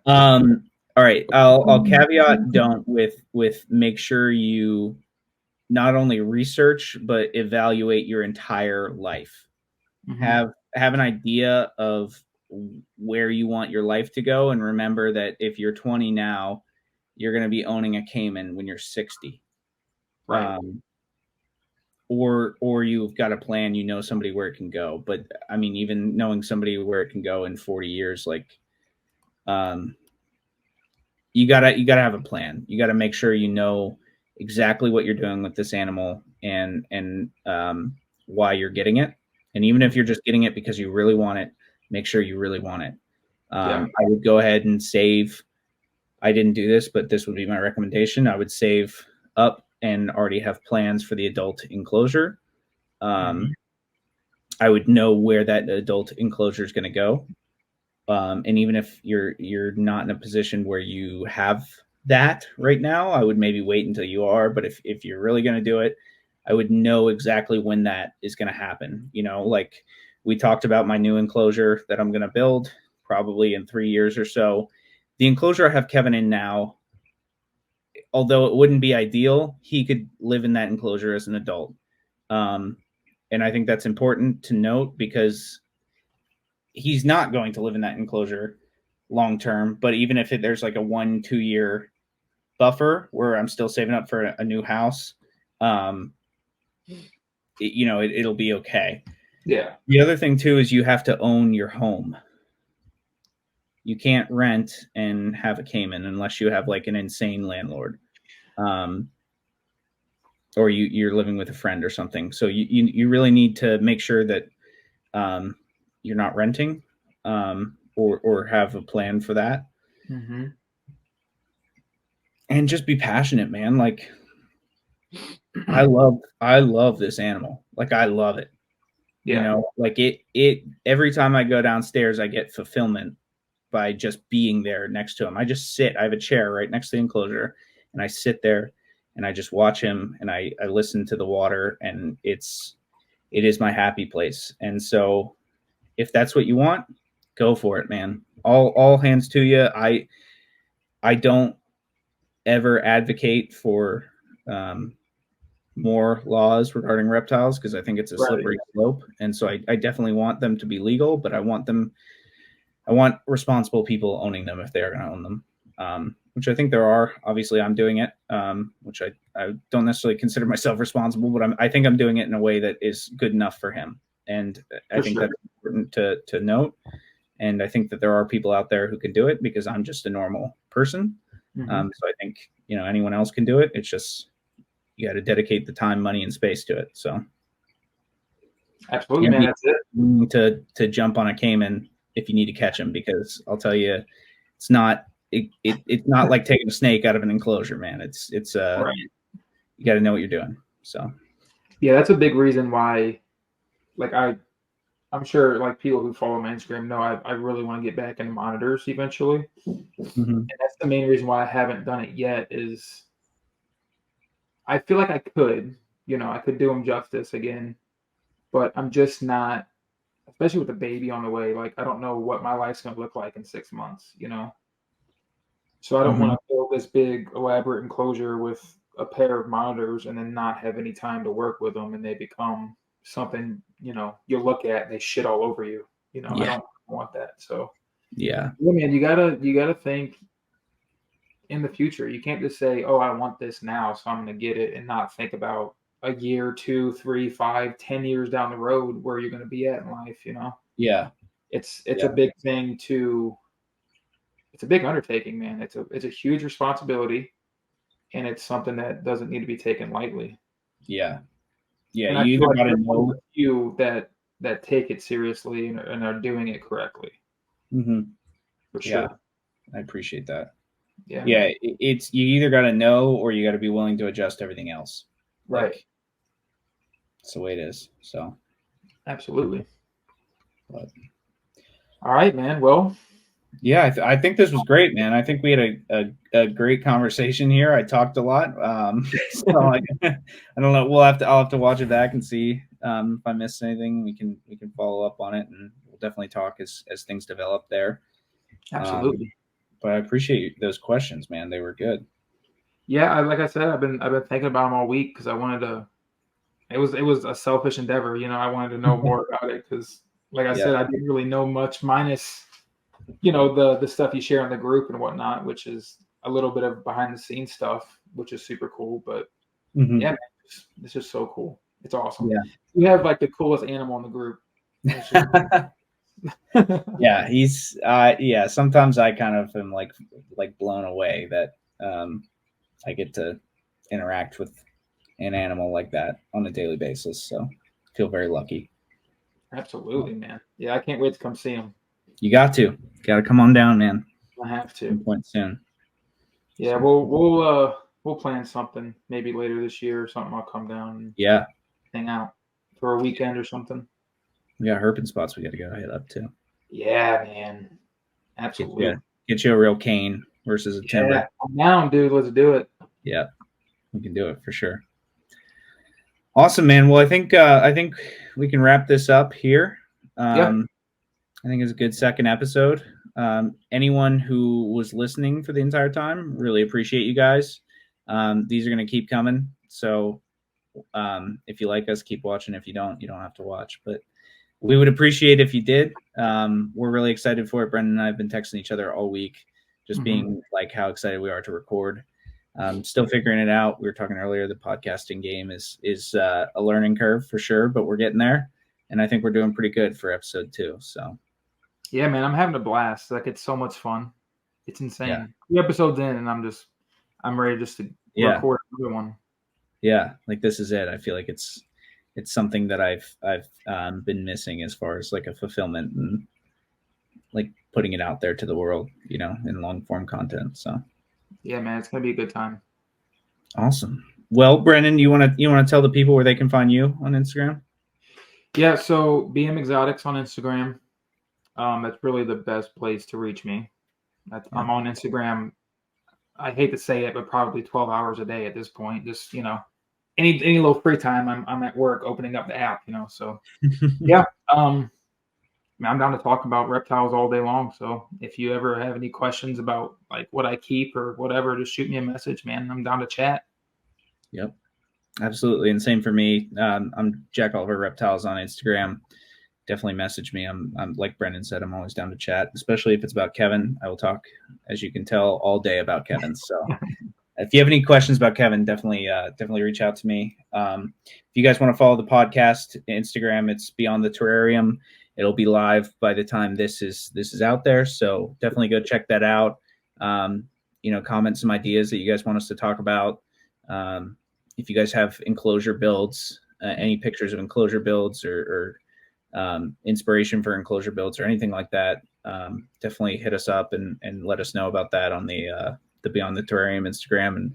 All right, I'll caveat don't with make sure you not only research but evaluate your entire life. Have an idea of where you want your life to go, and remember that if you're 20 now, you're going to be owning a caiman when you're 60. Right. Or you've got a plan, somebody where it can go. But I mean, even knowing somebody where it can go in 40 years, like you gotta have a plan. You gotta make sure you know exactly what you're doing with this animal and why you're getting it. And even if you're just getting it because you really want it, make sure you really want it. I would go ahead and save. I didn't do this, but this would be my recommendation. I would save up and already have plans for the adult enclosure. I would know where that adult enclosure is going to go. And even if you're not in a position where you have that right now, I would maybe wait until you are. But if you're really going to do it, I would know exactly when that is going to happen. Like we talked about my new enclosure that I'm going to build probably in 3 years or so. The enclosure I have Kevin in now, although it wouldn't be ideal, he could live in that enclosure as an adult. And I think that's important to note, because he's not going to live in that enclosure long term. But even if there's like a 1-2 year buffer where I'm still saving up for a new house, it'll be okay. Yeah. The other thing too is you have to own your home. You can't rent and have a caiman unless you have like an insane landlord, or you're living with a friend or something. So you really need to make sure that you're not renting, or have a plan for that. And just be passionate, man. Like I love this animal. Like I love it. Like it every time I go downstairs, I get fulfillment by just being there next to him. I just sit. I have a chair right next to the enclosure, and I sit there and I just watch him, and I listen to the water, and it is my happy place. And so if that's what you want, go for it, man. All hands to you. I don't ever advocate for more laws regarding reptiles because I think it's a slippery slope. And so I definitely want them to be legal, but I want responsible people owning them if they're going to own them, which I think there are. Obviously, I'm doing it, which I don't necessarily consider myself responsible, but I think I'm doing it in a way that is good enough for him. And I think that's important to note. And I think that there are people out there who can do it because I'm just a normal person. So I think, anyone else can do it. It's just, you got to dedicate the time, money, and space to it. So absolutely, man. That's it. To jump on a caiman if you need to catch him, because I'll tell you, it's not like taking a snake out of an enclosure, man. It's right. You got to know what you're doing. So yeah, that's a big reason why, like I'm sure like people who follow my Instagram know I really want to get back into monitors eventually. And that's the main reason why I haven't done it yet is I feel like I could do them justice again, but I'm just not, especially with a baby on the way. Like, I don't know what my life's going to look like in 6 months, So I don't want to build this big elaborate enclosure with a pair of monitors and then not have any time to work with them, and they become something, you look at and they shit all over you. I don't want that. So yeah, man, you gotta think in the future. You can't just say, oh, I want this now, so I'm going to get it, and not think about a year, 2, 3, 5, 10 years down the road where you're going to be at in life. Yeah. It's a big thing it's a big undertaking, man. It's a huge responsibility, and it's something that doesn't need to be taken lightly. Yeah. Yeah. And You either got to know you that take it seriously and are doing it correctly. For sure. Yeah. I appreciate that. Yeah. Yeah. It's, you either got to know or you got to be willing to adjust everything else. Right. That's the way it is. So. Absolutely. But, all right, man. Well, yeah, I think this was great, man. I think we had a great conversation here. I talked a lot. So I don't know. I'll have to watch it back and see if I missed anything. We can follow up on it, and we'll definitely talk as things develop there. Absolutely. But I appreciate those questions, man. They were good. Yeah, like I said, I've been thinking about them all week because I wanted to. It was a selfish endeavor, I wanted to know more about it because, like I said, I didn't really know much minus, the stuff you share in the group and whatnot, which is a little bit of behind the scenes stuff, which is super cool. But yeah, man, it's just so cool. It's awesome. Yeah, you have like the coolest animal in the group. Yeah, he's sometimes I kind of am like blown away that I get to interact with an animal like that on a daily basis. So I feel very lucky. Absolutely, man. Yeah, I can't wait to come see him. You got to come on down, man. I have to. Some point soon. Yeah, we'll plan something maybe later this year or something. I'll come down and hang out for a weekend or something. We got herping spots we got to go hit up to. Yeah, man. Absolutely. Get you a real cane versus a timber. I'm down, dude. Let's do it. Yeah, we can do it for sure. Awesome, man. Well, I think we can wrap this up here. I think it's a good second episode. Anyone who was listening for the entire time, really appreciate you guys. These are going to keep coming. So if you like us, keep watching. If you don't have to watch. But we would appreciate if you did. We're really excited for it. Brenden and I have been texting each other all week, just being like how excited we are to record. Still figuring it out. We were talking earlier, the podcasting game is a learning curve for sure, but we're getting there. And I think we're doing pretty good for episode 2. So yeah, man, I'm having a blast. Like, it's so much fun. It's insane. Yeah. 2 episodes in, and I'm ready just to record another one. Yeah, like this is it. I feel like it's something that I've been missing as far as like a fulfillment and like putting it out there to the world, in long form content. So yeah, man, it's gonna be a good time. Awesome. Well, Brenden, you want to tell the people where they can find you on Instagram? Yeah, so BM Exotics on Instagram. That's really the best place to reach me. Yeah. I'm on Instagram. I hate to say it, but probably 12 hours a day at this point. Just any little free time, I'm at work opening up the app. So yeah. I'm down to talk about reptiles all day long. So if you ever have any questions about like what I keep or whatever, just shoot me a message, man. I'm down to chat. Yep. Absolutely. And same for me. I'm Jack Oliver Reptiles on Instagram. Definitely message me. I'm like Brenden said, I'm always down to chat, especially if it's about Kevin. I will talk, as you can tell, all day about Kevin. So if you have any questions about Kevin, definitely reach out to me. If you guys want to follow the podcast Instagram, it's Beyond the Terrarium. It'll be live by the time this is out there. So definitely go check that out. Comment some ideas that you guys want us to talk about. If you guys have enclosure builds, any pictures of enclosure builds or inspiration for enclosure builds or anything like that, definitely hit us up and let us know about that on the Beyond the Terrarium Instagram, and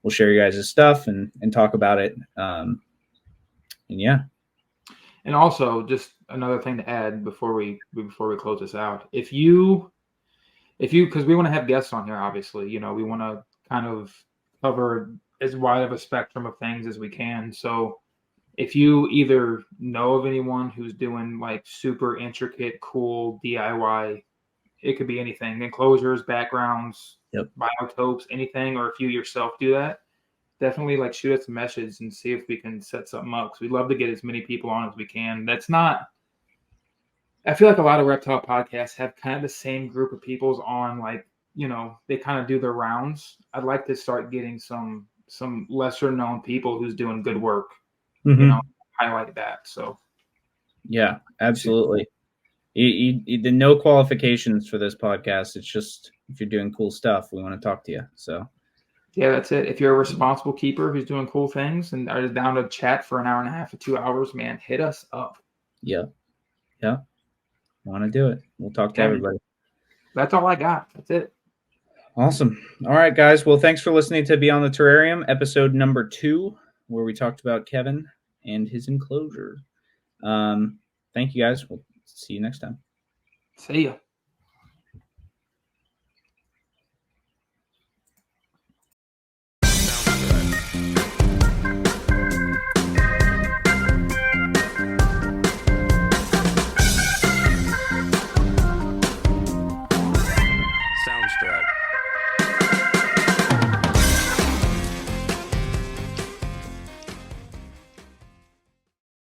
we'll share you guys' stuff and talk about it. And yeah. And also, just another thing to add before we close this out, if you because we want to have guests on here, obviously, we want to kind of cover as wide of a spectrum of things as we can. So if you either know of anyone who's doing like super intricate, cool DIY, it could be anything, enclosures, backgrounds, Yep. biotopes, anything, or if you yourself do that, definitely like shoot us a message and see if we can set something up. Because we'd love to get as many people on as we can. I feel like a lot of reptile podcasts have kind of the same group of people's on, like, they kind of do their rounds. I'd like to start getting some lesser known people who's doing good work, Mm-hmm. highlight that. So yeah, absolutely. The no qualifications for this podcast. It's just if you're doing cool stuff, we want to talk to you. So yeah, that's it. If you're a responsible keeper who's doing cool things and are down to chat for an hour and a half or 2 hours, man, hit us up. yeah, want to do it. We'll talk to everybody. That's all I got. That's it. Awesome. All right, guys. Well, thanks for listening to Beyond the Terrarium, episode number 2, where we talked about Kevin and his enclosure. Thank you, guys. We'll see you next time. See ya.